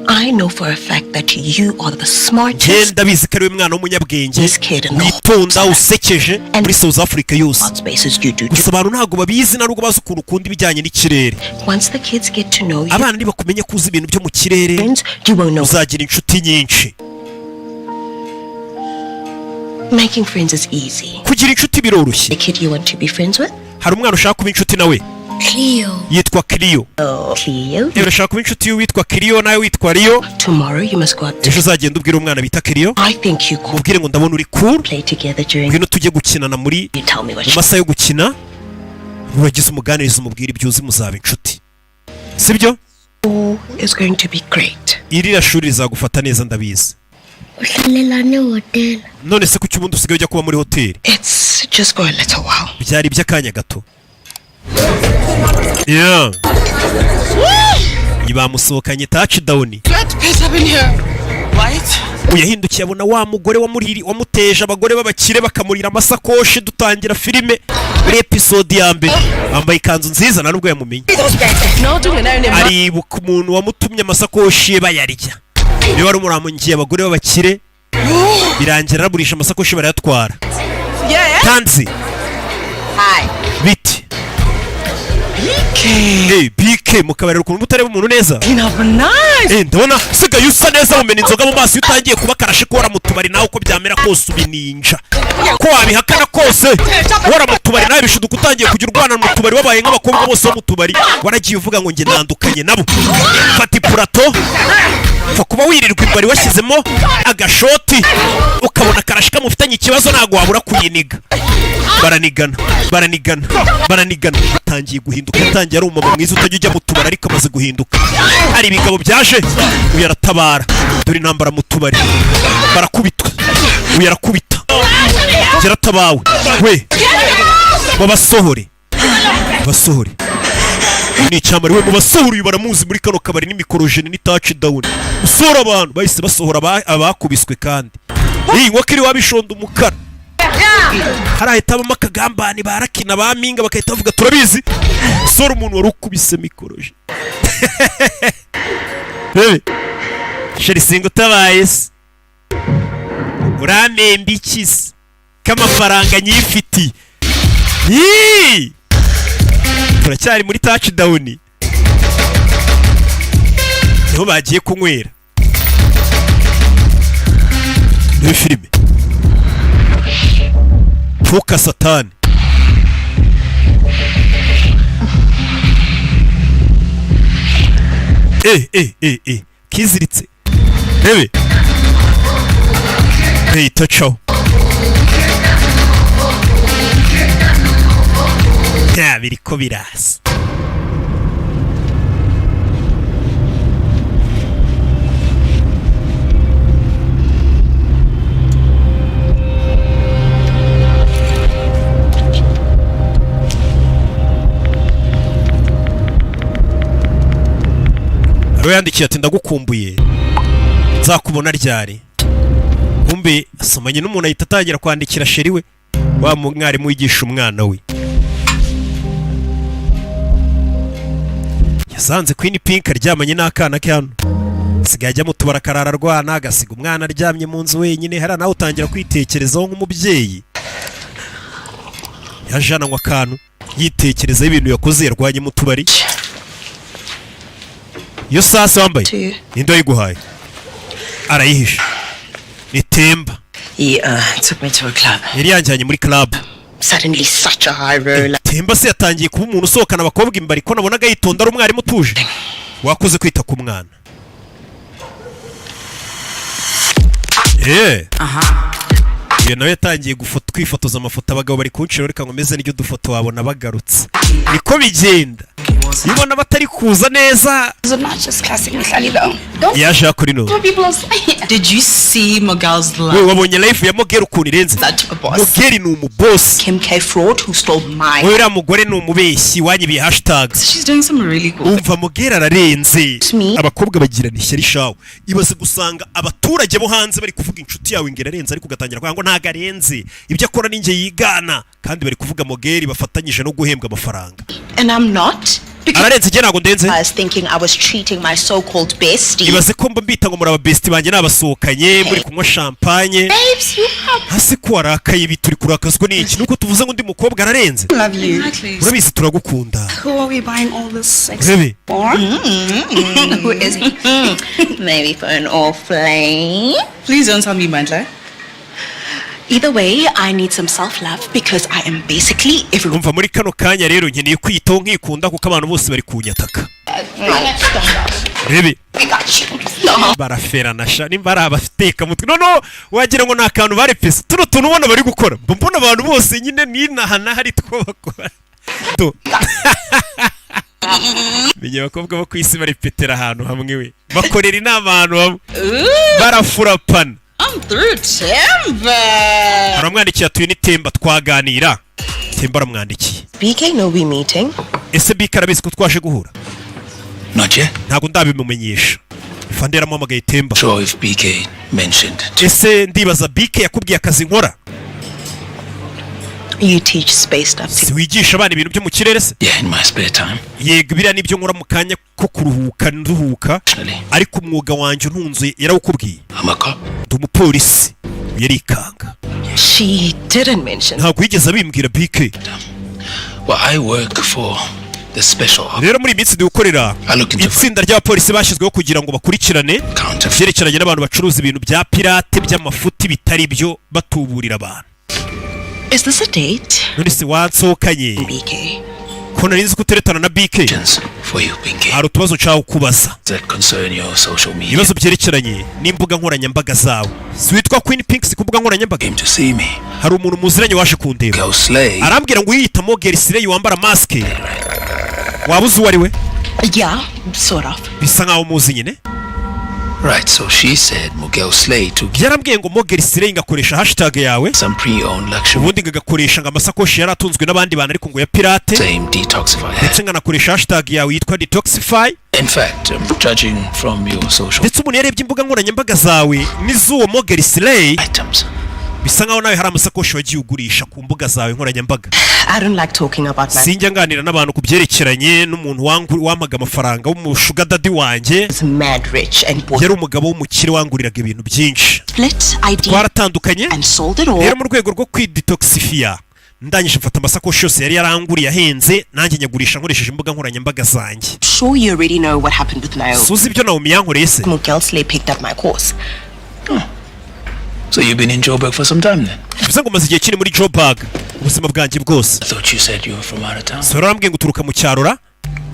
Speaker 3: I know for a fact that you are the smartest.
Speaker 1: Ndabizi kari mwana w'umunyabwenge. Witonda usekeje muri South Africa yose. Gusa abantu ntago babizi narugo bazi ukuntu ukunda ibijyanye n'ikirere.
Speaker 3: Once the kids get to know you.
Speaker 1: Abana niba kumenya kuzi ibintu byo mu kirere. Uzagira inshuti nyinshi.
Speaker 3: Making friends is easy.
Speaker 1: Kugira inshuti biroroshye.
Speaker 3: The kid you want to be friends with?
Speaker 1: Hari umwana ushaka kuba inshuti nawe.
Speaker 2: Cleo.
Speaker 1: Yitwa Cleo.
Speaker 3: Cleo.
Speaker 1: Urashaka kuba inshuti witwa Cleo nawe witwa Rio.
Speaker 3: Tomorrow you must go out to.
Speaker 1: Ejo uzagenda ubwira umwana bita Cleo.
Speaker 3: I think you could.
Speaker 1: Ubwire ngo ndabona uri cool.
Speaker 3: Play together during.
Speaker 1: Ngwino tujye gukinana muri mu masaha yo gukina. Uragize umuganiriza umubwira ibyo uzi muzaba inshuti. Sibyo?
Speaker 3: It's going to be great.
Speaker 1: Iri shuri rizagufata neza ndabizi.
Speaker 2: Uhlelelane hotel.
Speaker 1: None se kuki ubundi usigaye ujya kuba muri hotel?
Speaker 3: It's just for a little while.
Speaker 1: Byari by'akanya gato. Yeah. Ibamusohokanye touchdown. Uyahindukiye abona wa mugore wamuteje abagore babakire bakamurira amasakoshi dutangira filime muri episode ya mbere. Bambaye ikanzu nziza narubwo yamumenye. Aribuka umuntu wamutumye amasakoshi ye bayarya. Niwe wari umuramungiye abagore babakire. Birangira araburisha amasakoshi barayatwara. Tanzi.
Speaker 3: Hi.
Speaker 1: Biti. Hey, BK mukabarira ukuntu mutareba umuntu neza. Ndabona sigaye usa neza mumena inzoga mu maso utangiye kuba karashe ko wara mutubari nawe uko byamera kose ubininja. Ko wabihakana kose. Wara mutubari nawe bishuduka utangiye kugira urwana mu tubari wabaye nk'abakobwa bose bo mutubari. Waragiye uvuga ngo nge nandukanye nabo. Fata ipurato. Fa kuba wirirwa imbari washyizemo agashoti ukabona karashe kamufitanye ikibazo nago wabura kuyiniga. Baranigana tangiye guhinduka tangiye ari umama mwiza utajya ujya mu tubari ariko amaze guhinduka. Hari ibigabo byaje uyaratabara dore intambara mu tubari barakubitwa uyarakubita yaratabawe we babasohore ni cyamari we mu basohora uyu baramuzi muri kano kabari n'imikorojene ni touchdown usora abantu bahise basohora abakubiswe kandi wakiri wabishonda umukara. Harahita abamo akagambani barakina baminga bakahita bavuga turabizi sora umuntu wari ukubise mikoroje. Bebe sheri singo tabaye se uramemba ikisi k'amafaranga nyifiti turacyari muri touchdown niho bagiye kunywera ni filime Tuka satani. Kiziritse. Bebe. Hey, touchao. Biriko birasa. Rero yandikiye ati ndagukumbuye nzakubona ryari. Kumbe asomanye n'umuntu ahita atangira kwandikira sheri we wa mwarimu wigisha umwana we. Yasanze Queen Pink aryamanye n'akana ke hano. Sigaye ajya mu tubara karara rwana agasiga umwana aryamye mu nzu wenyine. Hari nawe utangira kwitekerezaho nk'umubyeyi. Yajananywa akantu yitekerezaho ibintu yakoze yarwanye mu tubari. Yo sasa wambaye indo yiguhaye arayihisha ni Temba.
Speaker 3: He took me to a club.
Speaker 1: Yari yanjyanye muri club.
Speaker 3: Suddenly such a high roller.
Speaker 1: Temba se yatangiye kuba umuntu usohokana abakobwa imbari ko nabonaga yitonda ari umwarimu utuje. Wakoze kwita ku mwana. Iyo nawe yatangiye kwifotoza amafoto abagabo bari kunshira reka ngo meze n'iryo dufoto wabona bagarutse. Niko bigenda. Ibona batari kuza neza. Yaje akuri no.
Speaker 3: Did you see Miguel's life?
Speaker 1: We wabonye life ya Mogeri ukuntu irenze. Mogeri ni umuboss.
Speaker 3: Kim K fraud who stole mine.
Speaker 1: Wera mugore ni umubeshyi wanyibiye hashtag.
Speaker 3: She's doing some really cool.
Speaker 1: Umva Mogeri ararenze. Abakobwa bagira ni shyari shawo. Ibaze gusanga abaturage bo hanze bari kuvuga inshuti yawe ngera arenze ariko ugatangira kwanga ngo ntaga arenze. Ibyo akora ninjye yigana kandi bari kuvuga Mogeri bafatanyije no guhembwa amafaranga.
Speaker 9: And I'm not.
Speaker 1: Ararenze je nago ndenze.
Speaker 9: I was thinking I was treating my so-called bestie.
Speaker 1: Ibaze ko mbita ngo muri aba bestie banjye nabasohokanye muri kunywa champagne.
Speaker 9: Babes, you have.
Speaker 1: Hasi ko arakaye bituri kurakazwa n'iki nuko tuvuze ngo ndi mukobwa ararenze.
Speaker 3: Love you.
Speaker 1: Urabizi turagukunda.
Speaker 3: Who are we buying all this sex
Speaker 1: Baby.
Speaker 3: for? Who is he?
Speaker 9: Maybe for an off flame.
Speaker 3: Please don't tell me, Mandla.
Speaker 9: Either way, I need some self-love because I am basically everyone.
Speaker 1: Umva muri kano kanya rero nkeneye kwitaho nkikunda kuko abantu bose bari kunyataka. Baby. Baraferana sha nimba ari abafiteka mutwe. No wagira ngo nakantu bari pesa. Tuno tuntu ubona bari gukora. Mbona abantu bose nyine ninahana hari two bakora. To. Menye bakobwa bo kwisi bari petera ahantu hamwe we. Bakorera inama ahantu hamwe. Barafurapana.
Speaker 3: I'm through Temba.
Speaker 1: Aramwandikiye atuye ni Temba twaganira. Temba aramwandikiye.
Speaker 9: BK no we meeting.
Speaker 1: Ese BK arabizi ko twaje guhura?
Speaker 6: Not yet.
Speaker 1: Ntago ndabimumenyesha. Fandera amamagaye Temba.
Speaker 6: Sure if BK mentioned.
Speaker 1: Ese ndibaza BK yakubwiye akazi nkora?
Speaker 9: You teach space stuff.
Speaker 1: Si wigisha abana ibintu byo mu kirere se?
Speaker 6: Yeah, in my spare time.
Speaker 1: Yego biriya nibyo nkora mu kanya ko kuruhuka nduhuka. Ariko umwuga wanje ntunze yarawukubwiye.
Speaker 6: I'm a cop.
Speaker 1: Umupolisi yarikanga.
Speaker 9: She didn't mention.
Speaker 1: Ntago yigeze abimbwira BK.
Speaker 6: Well, I work for the special office.
Speaker 1: Rero muri iminsi dukorera itsinda ry'abapolisi bashyizweho kugira ngo bakurikirane byerekeranye n'abantu bacuruza ibintu bya pirate by'amafuti bitari byo batuburira abantu.
Speaker 9: Is this a date?
Speaker 1: None se wansokanye
Speaker 9: BK.
Speaker 1: ko nari nzi ko uteretana na BK.
Speaker 6: For you, BK.
Speaker 1: Hari utubazo nshaka kubaza.
Speaker 6: That concern your social media.
Speaker 1: Ibibazo byerekeranye n'imbuga nkoranyambaga zawe. Si witwa Queen Pink si ku mbuga nkoranyambaga.
Speaker 6: Came to see me.
Speaker 1: Hari umuntu muziranye waje kundeba. Arambwira ngo yiyita Mogeri Slay wambara mask. Wabuze uwo ari we?
Speaker 9: Yeah, sort of.
Speaker 1: Bisa nkaho muzi nyine.
Speaker 6: Right, so she said Miguel Slay to
Speaker 1: yarambwiye ngo Mogeri Slay ngakoresha hashtag yawe.
Speaker 6: Some pre-owned luxury.
Speaker 1: Ubundi ngagakoresha ngo amasakoshi yaratunzwe n'abandi bantu ariko ngo ya pirate.
Speaker 6: Same detoxify.
Speaker 1: Ndetse nganakoresha hashtag yawe yitwa detoxify.
Speaker 6: In fact, judging from your social.
Speaker 1: Ndetse umuntu yarebye imbuga nkoranyambaga zawe n'izuwo Mogeri Slay.
Speaker 6: Items.
Speaker 1: Bisa nkaho nawe hari amasakoshi wagiye ugurisha ku mbuga zawe nkoranyambaga.
Speaker 9: I don't like talking about that.
Speaker 1: Sinjya nganira n'abantu kubyerekeranye n'umuntu wamaga amafaranga w'umushuga daddy wanjye.
Speaker 9: Mad rich and poor.
Speaker 1: Yari umugabo w'umukire wanguriraga ibintu byinshi.
Speaker 9: Split ID.
Speaker 1: Twaratandukanye.
Speaker 9: And sold it all.
Speaker 1: Rero mu rwego rwo kwidetoxifia ndangije mfata amasakoshi yose yari yaranguriye ahenze nanjye nyagurisha nkoresheje imbuga nkoranyambaga zanjye.
Speaker 9: Sure you already know what happened with Naomi.
Speaker 1: Suzi ibyo Naomi yankoreye se?
Speaker 9: Miguel Slay picked up my course.
Speaker 6: So you've been in Joburg for some time then?
Speaker 1: Bivuze ngo maze igihe kiri muri Joburg ubuzima bwanjye bwose.
Speaker 6: I thought you said you were from out of town.
Speaker 1: So rambwiye ngo uturuka mu cyarora?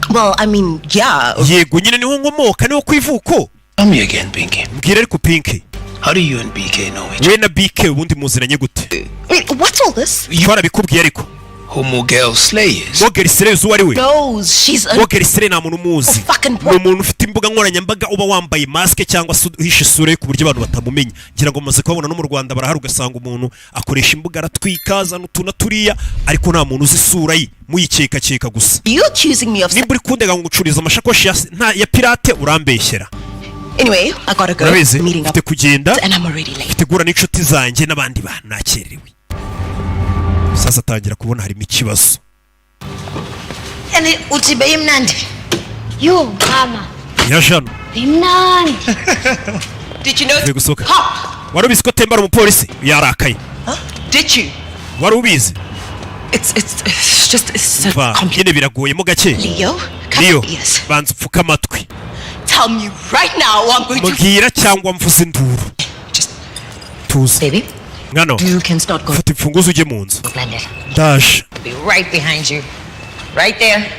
Speaker 9: Well, I mean, yeah.
Speaker 1: Yego nyine niho nkomoka niho kwivuko.
Speaker 6: Tell me again, Pinky.
Speaker 1: Mbwira ariko Pinky.
Speaker 6: How do you and BK know each other?
Speaker 1: We na BK ubundi muziranye gute?
Speaker 9: Wait, what's all this?
Speaker 1: Iyo arabikubwiye ariko.
Speaker 7: who Miguel Slay is?
Speaker 1: Miguel Slay uzi uwo ari we?
Speaker 3: Knows she's a
Speaker 1: Miguel Slay nta muntu umuzi. Ni umuntu ufite imbuga nkoranyambaga uba wambaye mask cyangwa se uhishe isura ye ku buryo abantu batamumenya. Ngira ngo mumaze kubabona no mu Rwanda barahari ugasanga umuntu akoresha imbuga aratwika azana utuntu turiya ariko nta muntu uzi isura ye muyikeka gusa.
Speaker 3: You accusing me of...
Speaker 1: Nimba uri kundega ngo ngucuriza amashakoshi ya pirate urambeshyera.
Speaker 3: Anyway, I gotta go. Meeting up and I'm already late.
Speaker 1: Tegura n'inshuti zanjye n'abandi bantu nakerewe. Sasa tangira kubona harimo ikibazo.
Speaker 2: Yani uthi beyimnandi. Yo mama.
Speaker 1: Yashano.
Speaker 2: Beyimnandi.
Speaker 3: Did you know?
Speaker 1: Gusoka. Warubizi ko tembara umupolisi yarakaye.
Speaker 3: Did you?
Speaker 1: Warubizi.
Speaker 3: It's just
Speaker 1: complicated. Biragoye mo gake.
Speaker 3: Leo,
Speaker 1: yes. Banza upfuka amatwi.
Speaker 3: Tell me right now I'm going to...
Speaker 1: Mugira cyangwa mvuze induru.
Speaker 3: Just...
Speaker 1: Tuzi.
Speaker 3: Baby.
Speaker 1: Ngano.
Speaker 3: You can start going.
Speaker 1: Fata imfunguzo uje mu nzu. Dash.
Speaker 3: Be right behind you. Right there.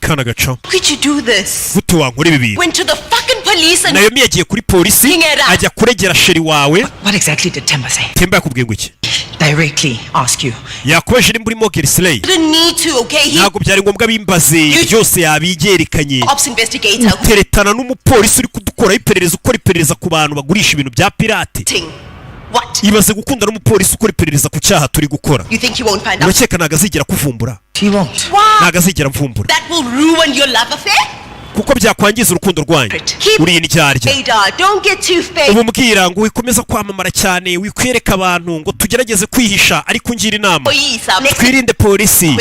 Speaker 1: Kana gacho.
Speaker 3: Could you do this?
Speaker 1: Gute wankora ibi bintu?
Speaker 3: Went to the fucking police and...
Speaker 1: Nayomi yagiye kuri polisi ajya kuregera sheri wawe.
Speaker 3: What exactly did Temba say?
Speaker 1: Temba yakubwiye ngo iki?
Speaker 3: Directly ask you.
Speaker 1: Yakomeje iri muri Miguel Slay.
Speaker 3: Didn't need to, okay?
Speaker 1: Ntabwo byari ngombwa bimbaze byose yabigerekanye.
Speaker 3: Ops investigator.
Speaker 1: Teretana n'umupolisi uri kudukora iperereza ku bantu bagurisha ibintu bya pirate.
Speaker 3: What?
Speaker 1: Ibaze gukunda n'umupolisi ukora iperereza ku cyaha turi gukora.
Speaker 3: You think he won't find out?
Speaker 1: Urakeka nagazigera kuvumbura?
Speaker 3: He won't.
Speaker 1: Nagazigera mvumbura.
Speaker 3: That will ruin your love affair?
Speaker 1: Kuko byakwangiza urukundo rwanyu. Uri indyarya.
Speaker 3: Don't get too fake.
Speaker 1: Ubu mbwira ngo wikomeza kwamamara cyane wikwereka abantu ngo tugerageze kwihisha ariko ngira inama. Twirinde polisi.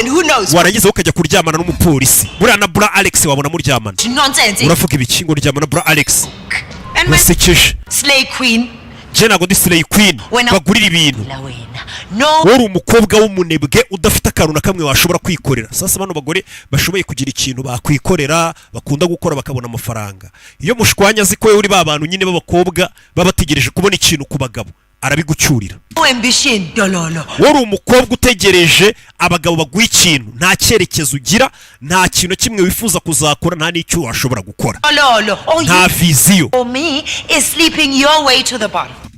Speaker 1: Warangiza ukajya kuryamana n'umupolisi. Buriya na Bra Alex wabona muryamana. Uravuga ibiki ngo ryamana Bra Alex? Nasekeje.
Speaker 3: Slay Queen.
Speaker 1: Jena ngo ndi Slay Queen. Bagurira ibintu. Wari umukobwa w'umunebwe udafite akantu na kamwe washobora kwikorera. Sasa bano bagore bashoboye kugira ikintu bakwikorera bakunda gukora bakabona amafaranga. Iyo mushwanya azi ko uri babantu nyine b'abakobwa babategereje kubona ikintu ku bagabo arabigucyurira. Wari umukobwa utegereje abagabo baguha ikintu nta cyerekezo ugira nta kintu kimwe wifuza kuzakora nta n'icyo washobora gukora. Nta viziyo.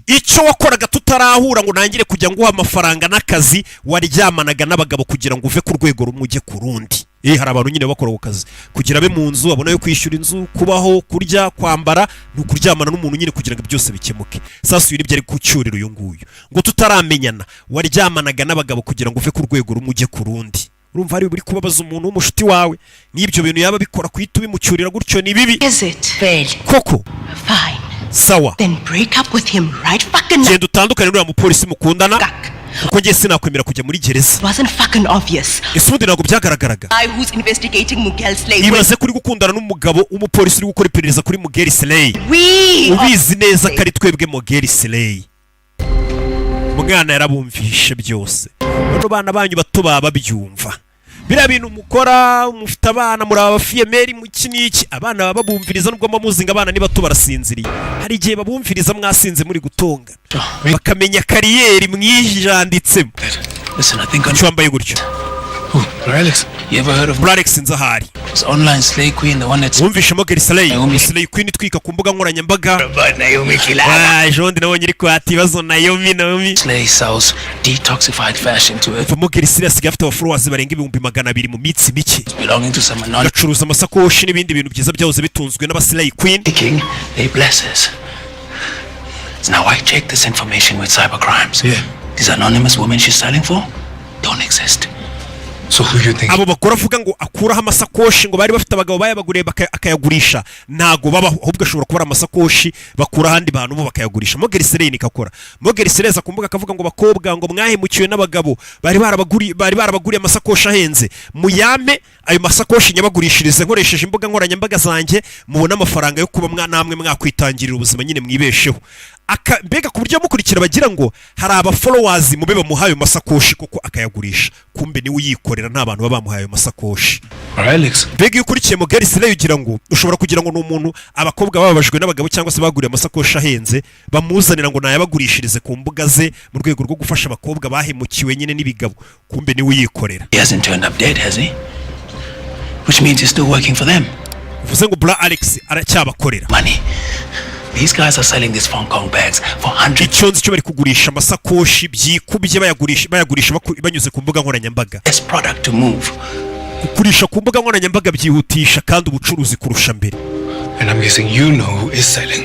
Speaker 1: Icyo wakoraga tutarahura ngo nangire kujya nguha amafaranga n'akazi waryamanaga n'abagabo kugira ngo uve ku rwego rumwe ujye ku rundi. Hari abantu nyine bakora ku kazi kugira be mu nzu abona yo kwishyura inzu kubaho kurya kwambara n'ukuryamana n'umuntu nyine kugira ngo byose bikemuke. Sasa uyu nibyo ari kucyurira uyu nguyu ngo tutaramenyana waryamanaga n'abagabo kugira ngo uve ku rwego rumwe ujye ku rundi. Urumva ari buri kubabaza umuntu w'umushuti wawe n'ibyo bintu yaba bikora kwita bimucyurira gutyo ni bibi. Koko
Speaker 3: fine.
Speaker 1: Sawa.
Speaker 3: Then break up with him right fucking now.
Speaker 1: Genda utandukane n'uriya mupolisi mukundana. Kuko ngiye sinakwemera kujya muri gereza.
Speaker 3: Wasn't fucking obvious.
Speaker 1: Isundi ntabwo byagaragaraga.
Speaker 3: I who's investigating Miguel Slay.
Speaker 1: Ibaze kuri gukundana n'umugabo w'umupolisi uri gukora iperereza kuri Miguel Slay. Ubizi neza ko ari twebwe Miguel Slay. Mugana yarabumvishe byose. Bano bana banyu bato baba byumva. Bira bintu mukora mufite abana muri abafiyemeri mu kiniki abana baba bumviriza nubwo mamuzinga abana ni bato barasinziriye. Hari gihe babumviriza mwasinze muri gutonga. Bakamenya kariyeri mwijanditsemo.
Speaker 7: Listen, I think
Speaker 1: I'm gutyo.
Speaker 7: Alex, you ever heard of
Speaker 1: Alex Nzahari?
Speaker 7: It's online Slay Queen, the one that's
Speaker 1: Wumvishe Miguel Slay. Slay Queen twika ku mbuga nkoranyambaga.
Speaker 7: Naomi Kilala.
Speaker 1: Jondi nawe nyiri ko atibazo Naomi.
Speaker 7: Slay sells detoxified fashion to it.
Speaker 1: Miguel Slay asigaye afite followers barenga 200,000 mu mitsi mike.
Speaker 7: Belonging to some anonymous.
Speaker 1: Acuruza amasakoshi n'ibindi bintu byiza byahoze bitunzwe n'aba Slay Queen.
Speaker 7: King, they bless us. Now I check this information with cybercrimes.
Speaker 10: Yeah.
Speaker 7: These anonymous women she's selling for don't exist.
Speaker 10: So who you think?
Speaker 1: Abo bakora avuga ngo akuraho amasakoshi ngo bari bafite abagabo bayabaguriye akayagurisha nago baba ahubwo ashobora kubara amasakoshi bakura handi bantu bo bakayagurisha. Miguel Slay nikakora. Miguel Slay za kumbuga akavuga ngo bakobwa ngo mwahemukiwe n'abagabo bari barabaguriye amasakoshi ahenze muyame ayo masakoshi nyabagurishirize nkoresheje imbuga nkoranyambaga zanjye mubona amafaranga yo kuba namwe mwakwitangirira ubuzima nyine mwibesheho. Mbega ku buryo mukurikira bagira ngo hari aba followers mube bamuhaye masakoshi kuko akayagurisha kumbe ni uyikorera nta bantu baba bamuhaye masakoshi.
Speaker 10: Alex,
Speaker 1: mbega ukurikiye Miguel Slay ugira ngo ushobora kugira ngo n'umuntu abakobwa bababajwe n'abagabo cyangwa se baguriye masakoshi ahenze bamuzanira ngo nayabagurishirize ku mbuga ze mu rwego rwo gufasha abakobwa bahemukiwe nyine n'ibigabo kumbe ni uyikorera.
Speaker 7: He hasn't turned up dead, has he? Which means he's still working for them.
Speaker 1: Vuze ngo Bra Alex aracyabakorera.
Speaker 7: Money. These guys are selling these Hong Kong bags for hundreds.
Speaker 1: icyo nzi cyo bari kugurisha amasakoshi byikubye bayagurisha banyuze ku mbuga nkoranyambaga.
Speaker 7: Best product to move.
Speaker 1: Kugurisha ku mbuga nkoranyambaga byihutisha kandi ubucuruzi kurusha mbere.
Speaker 7: And I'm guessing you know who is selling.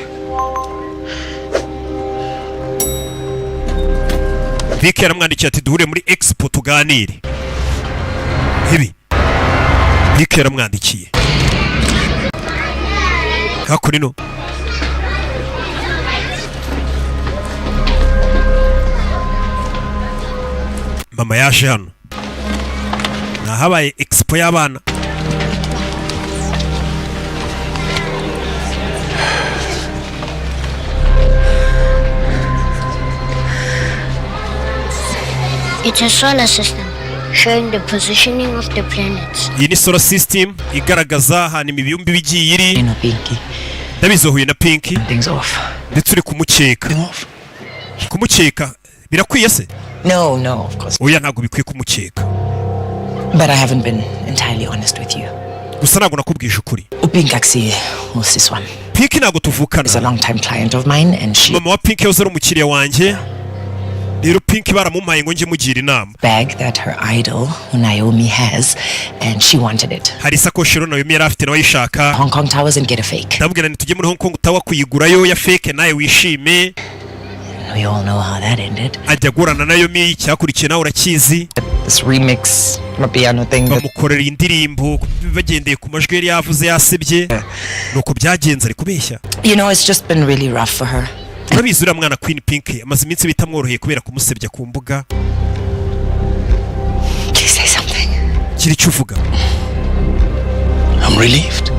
Speaker 1: Vicky yaramwandikiye ati duhure muri Expo tuganire. Ibi Vicky yaramwandikiye. Kako nino mama yaje hano nahabaye Expo y'abana.
Speaker 2: It's a solar system showing the positioning of the planets.
Speaker 1: Iyi ni solar system igaragaza ahantu imibumbe bigiye iri. Ndabizohuye na Pinky ndetse uri kumukeka birakwiye se?
Speaker 3: No, of course.
Speaker 1: Oya ntabwo bikwiye kumukeka.
Speaker 3: But I haven't been entirely honest with you.
Speaker 1: Gusa ntabwo nakubwije ukuri.
Speaker 3: Upinkaxi was this one.
Speaker 1: Pinky ntabwo tuvukana.
Speaker 3: Is a long time client of mine and she.
Speaker 1: Mama wa Pinky yahoze ari umukiriya wanjye. Rero Pinky baramumpaye ngo nje mugira inama.
Speaker 3: Bag that her idol Naomi has and she wanted it.
Speaker 1: Hari isakoshi rero Naomi yari afite nawe ayishaka.
Speaker 3: Hong Kong Towers and get a fake.
Speaker 1: Ndabwira nti tujye muri Hong Kong Tower kuyigurayo ya fake nawe wishime.
Speaker 3: We all know how that ended.
Speaker 1: Ajya gurana na Naomi cyakurikiye nawe urakizi.
Speaker 3: This remix mapiano thing.
Speaker 1: Bamukorera indirimbo bagendeye ku majwi yari yavuze yasebye. Nuko byagenze ari kubeshya.
Speaker 3: You know, it's just been really rough for her.
Speaker 1: Urabizi uriya mwana Queen Pinky amaze iminsi bitamworoheye kubera kumusebya ku mbuga.
Speaker 3: Can you say something?
Speaker 1: Kiri cyo uvuga.
Speaker 7: I'm relieved.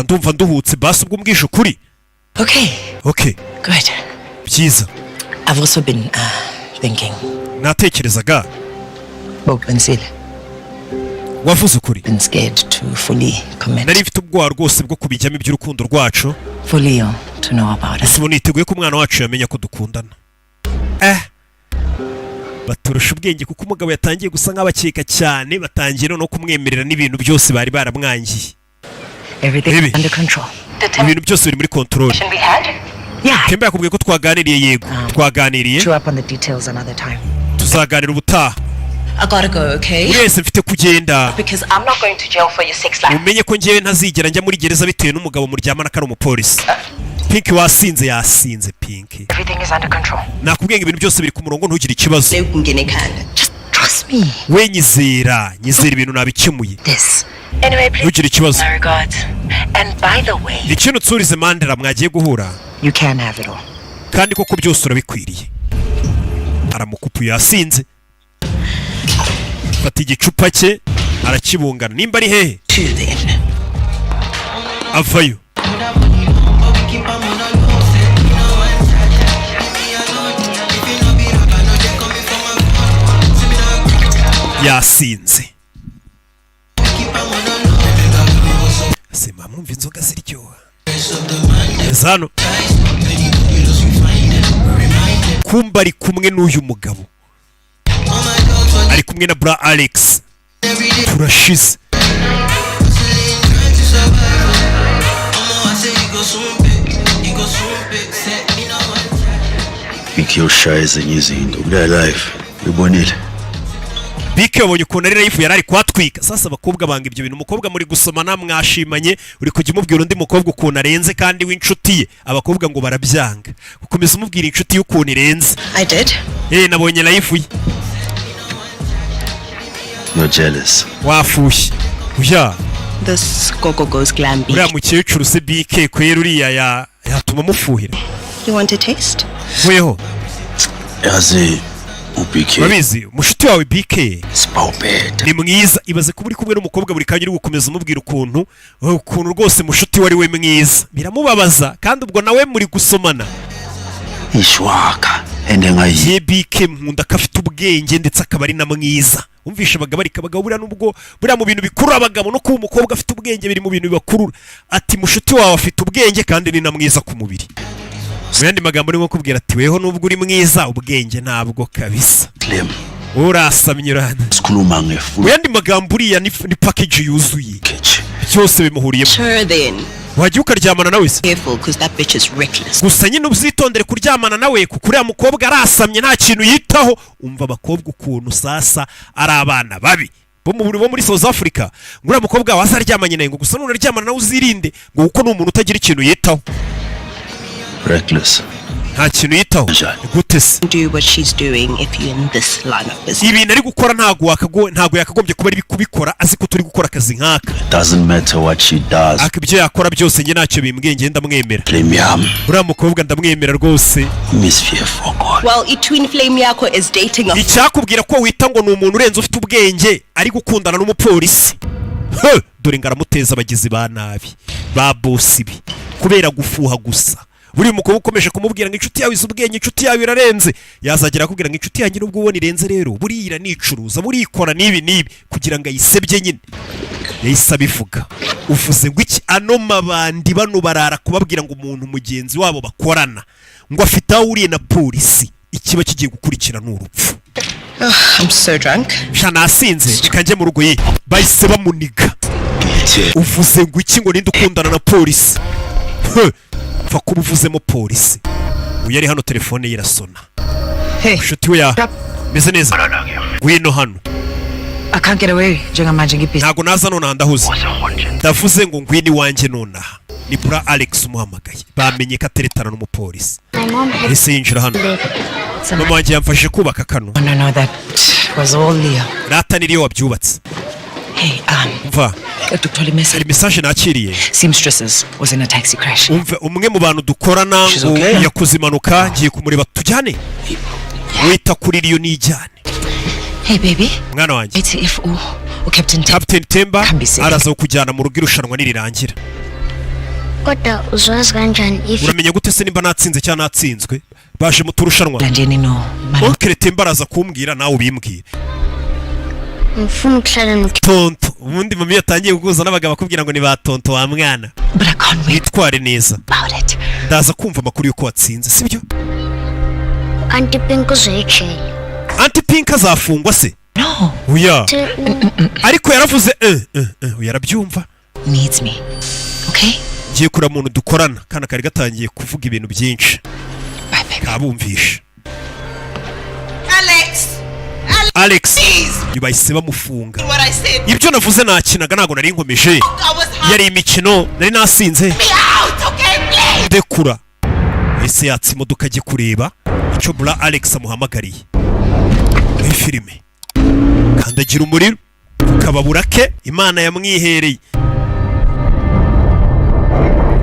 Speaker 1: Ndumva nduhutse basi ubwo mbwije ukuri.
Speaker 3: Okay. Good.
Speaker 1: Byiza.
Speaker 3: I've also been thinking.
Speaker 1: Natekerezaga.
Speaker 3: Bensile.
Speaker 1: Wavuze ukuri.
Speaker 3: Been scared to fully commit.
Speaker 1: Nari mfite ubwoba rwose bwo kubijyamo iby'urukundo rwacu.
Speaker 3: Fully to know about it.
Speaker 1: Ese niteguye ko umwana wacu yamenya ko dukundana. Baturusha ubwenge kuko umugabo yatangiye gusa nk'abakeka cyane batangiye no kumwemerera n'ibintu byose bari baramwangiye.
Speaker 3: Everything under control.
Speaker 1: Ibintu byose biri muri control.
Speaker 3: Yeah.
Speaker 1: Kemba yakubwiye ko twaganiriye yego. Twaganiriye.
Speaker 3: Show up on the details another time.
Speaker 1: Tuzaganira ubutaha.
Speaker 3: I gotta go, okay?
Speaker 1: Urese mfite kugenda.
Speaker 3: Because I'm not going to jail for your sex life.
Speaker 1: Umenye ko ngewe ntazigera njya muri gereza bitewe n'umugabo muryamana kari umupolisi. Pinky wasinze yasinze Pinky.
Speaker 3: Everything is under control.
Speaker 1: Nakubwiye ibintu byose biri ku murongo ntugire ikibazo.
Speaker 3: Just trust me.
Speaker 1: We nyizera ibintu nabikemuye.
Speaker 3: This. Anyway, please.
Speaker 1: Ntugire ikibazo.
Speaker 3: My regards. And by the way,
Speaker 1: ikintu tsurize Mandela mwagiye guhura.
Speaker 3: You can have it all.
Speaker 1: Kandi koko byose urabikwiriye. Aramukupu yasinze. Fata igicupa cye arakibungana nimba ari hehe avayo. Yasinze sema mwumva inzoga ziryoha zano kumba ari kumwe n'uyu mugabo ari kumwe na bra Alex turashize.
Speaker 6: Pinky yoshayize nyizindo bwa life bibonera.
Speaker 1: Bike yabonye ukuntu ari life yarari kwatwika. Sasa abakobwa banga ibyo bintu. Umukobwa muri gusomana mwashimanye uri kujya umubwira undi mukobwa ukuntu arenze kandi w'inshuti ye abakobwa ngo barabyanga. Ukomeza umubwira inshuti y'ukuntu irenze.
Speaker 3: I did.
Speaker 1: Nabonye life ye.
Speaker 6: You're jealous.
Speaker 1: Wafushye. Uya.
Speaker 9: This Coco goes glam beach.
Speaker 1: Uriya mukecuru se Bike kwera uriya yatuma mufuhira.
Speaker 9: You want a taste?
Speaker 1: Weho.
Speaker 6: Yaze ubike.
Speaker 1: Babizi mushuti wawe Bike.
Speaker 6: Spawbed.
Speaker 1: Ni mwiza ibaze kuba uri kumwe n'umukobwa buri kanya uri gukomeza umubwira ukuntu rwose mushuti wari we mwiza. Biramubabaza kandi ubwo nawe muri gusomana.
Speaker 6: Ishwaka ende ngayi.
Speaker 1: Ye Bike nkunda kafite ubwenge ndetse akaba ari na mwiza. Umvisha abagabo buriya nubwo buriya mu bintu bikurura abagabo no kuba umukobwa afite ubwenge biri mu bintu bibakurura. Ati mushuti wawe afite ubwenge kandi ni na mwiza ku mubiri. Mu yandi magambo arimo kubwira ati weho nubwo uri mwiza ubwenge ntabwo kabisa.
Speaker 6: Clem.
Speaker 1: Urasamye urana.
Speaker 6: Skuluma ngefu.
Speaker 1: Mu yandi magambo uriya ni package yuzuye. Cyose bimuhuriye.
Speaker 9: Sure then.
Speaker 1: wajya ukaryamana nawe se?
Speaker 9: Careful, because that bitch is reckless.
Speaker 1: Gusa nyine uzitondere kuryamana nawe kuko uriya mukobwa arasamye nta kintu yitaho. Umva abakobwa ukuntu sasa ari abana babi bo muri South Africa. Ngura mukobwa wazaryamanye nawe ngo gusa nunaryamana nawe uzirinde ngo kuko n'umuntu utagira ikintu yitaho.
Speaker 6: Reckless.
Speaker 1: Nta kintu yitaho. Gute se?
Speaker 9: Do what she's doing if you're in this line of business.
Speaker 1: Ibintu ari gukora ntago yakagombye kuba ari kubikora azi ko turi gukora akazi nkaka.
Speaker 6: Doesn't matter what she does.
Speaker 1: Akibyo yakora byose nge ntacyo bimbwiye nge ndamwemera.
Speaker 6: Premium.
Speaker 1: Uriya mukobwa ndamwemera rwose.
Speaker 6: Miss Fear for God.
Speaker 9: Well, Itwin Flame yako is dating a...
Speaker 1: Icyakubwira ko wita ngo ni umuntu urenze ufite ubwenge ari gukundana n'umupolisi. Dore ngaramuteza abagizi ba nabi ba boss bi kubera gufuha gusa. Buri mukobwa ukomeje kumubwira ngo inshuti yawe izubwenge, inshuti yawe irarenze, yazagera akubwira ngo inshuti yanjye nubwo ubona irenze rero burira nicuruza burikora nibi kugira ngo ayisebye nyine. Yahise abivuga. Uvuze ngo iki? Ano mabandi bano barara kubabwira ngo umuntu mugenzi wabo bakorana ngo afite aho uriye na polisi, ikiba kigiye gukurikira n'urupfu.
Speaker 9: I'm so drunk.
Speaker 1: Shanasinze kanje mu rugo ye bahise bamuniga. Uvuze ngo iki ngo ninde ukundana na polisi? Fa kubuvuzemo polisi. Uyu ari hano telefone ye irasona. Inshuti we ya meze neza. Gwino hano.
Speaker 3: I can't get away. Njengamanje ngipisi.
Speaker 1: Ntago naza none ndahuze. Ndavuze ngo ngwini wanje nona. Ni bra Alex umuhamagaye. Bamenye ka teretana n'umupolisi. Ese yinjira hano. Mama wanje yamfashe kubaka kano.
Speaker 3: No, that was all Leo.
Speaker 1: Rata niriyo wabyubatse.
Speaker 3: Hey,
Speaker 1: Umva. Hari message nakiriye.
Speaker 3: Seamstresses was in a taxi crash.
Speaker 1: Umva umwe mu bantu dukorana yakoze impanuka ngiye kumureba tujyane. Wita kuri Leo nijyane.
Speaker 3: Hey baby.
Speaker 1: Mwana wanje.
Speaker 3: It's if
Speaker 1: Captain Temba araza kujyana mu rugo irushanwa nirirangira.
Speaker 2: Kota uzwazi kanjani if
Speaker 1: Uramenye gute se nimba natsinze cyangwa natsinzwe? Baje mu turushanwa. Okay, Temba araza kumbwira nawe ubimbwire.
Speaker 2: mfumu kuhlala no
Speaker 1: Tonto ubundi mami yatangiye kuguza n'abagabo akubwira ngo ni ba tonto wa mwana.
Speaker 3: But I can't wait.
Speaker 1: Nitware neza.
Speaker 3: About it.
Speaker 1: Ndaza kumva amakuru yuko watsinze sibyo?
Speaker 2: Auntie Pink uzoyicaye.
Speaker 1: Auntie Pink azafungwa se?
Speaker 3: No.
Speaker 1: Uya. Ariko yaravuze yarabyumva.
Speaker 3: Needs me. Okay?
Speaker 1: Ngiye kura muntu dukorana kana kari gatangiye kuvuga ibintu byinshi.
Speaker 3: Bye baby.
Speaker 1: Kabumvisha.
Speaker 9: Alex.
Speaker 1: Bahise bamufunga. Ibyo navuze nakinaga ntago nari nkomeje. Yari imikino nari nasinze. Ndekura. Ese yatsi imodoka agiye kureba icyo bra Alex amuhamagariye. Iyi filime kandagira umuriro ukababura ke Imana yamwihereye.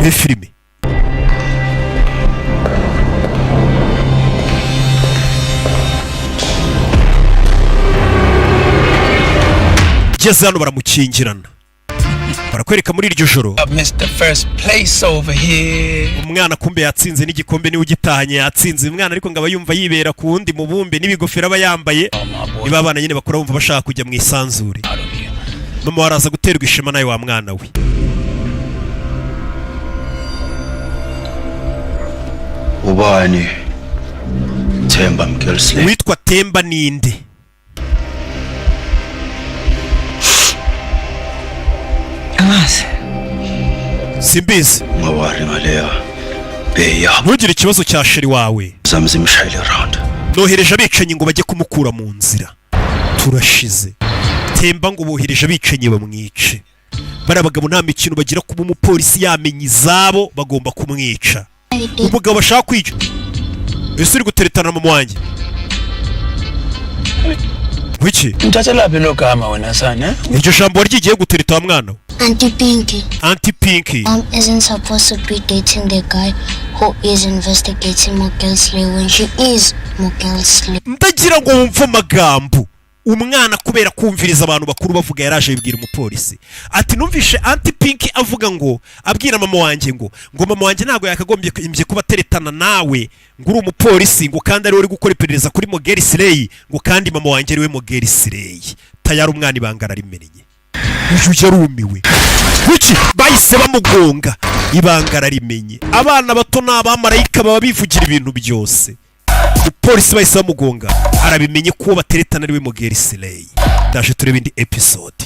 Speaker 1: Iyi filime geze hano baramukingirana barakwereka muri iryo joro umwana kumbe yatsinze n'igikombe niwe ugitahanye yatsinze umwana ariko ngaba yumva yibera ku wundi mubumbe n'ibigofero aba yambaye niba abana nyine bakora bumva bashaka kujya mu isanzure. Mama waraza guterwa ishema nawe wa mwana we.
Speaker 6: Ubani Temba Mkelsley.
Speaker 1: Witwa Temba ninde?
Speaker 3: Amas.
Speaker 1: Simbizi.
Speaker 6: Ngawari malea. Beya.
Speaker 1: Ntugire ikibazo cya sheri wawe.
Speaker 6: Zamzimshayile around.
Speaker 1: Nohereje abicanyi ngo bajye kumukura mu nzira. Turashize. Temba ngo bohereje abicanyi bamwice. Bari abagabo nta mikino bagira kuba umupolisi yamenye izabo bagomba kumwica. Umugabo bashaka kwica. Ese uri guteretana mama wanjye? Wiki?
Speaker 7: Ntatelabe no kama wena sana.
Speaker 1: Iryo jambo ryigiye gutereta wa mwana.
Speaker 2: Auntie Pinky.
Speaker 1: Auntie Pinky.
Speaker 2: Isn't supposed to be dating the guy who is investigating Mokelsley when she is Mokelsley.
Speaker 1: Ndagira ngo wumve amagambo. Umwana kubera kumviriza abantu bakuru bavuga yaraje bibwira umupolisi ati numvishe Auntie Pinky avuga ngo abwira mama wanjye ngo mama wanjye ntago yakagombye imbye kuba teretana nawe ngo uri umupolisi ngo kandi ari uri gukora iperereza kuri Mokelsley ngo kandi mama wanjye ari we Mokelsley tayari umwana ibangara rimenye uje yarumiwe kuki bahise bamugonga ibangara rimenye abana bato n'abamarayika baba bivugira ibintu byose. Polisi bahise bamugonga arabimenye ko bateretana ari we Mokelsley. Ndaje turebe indi episode.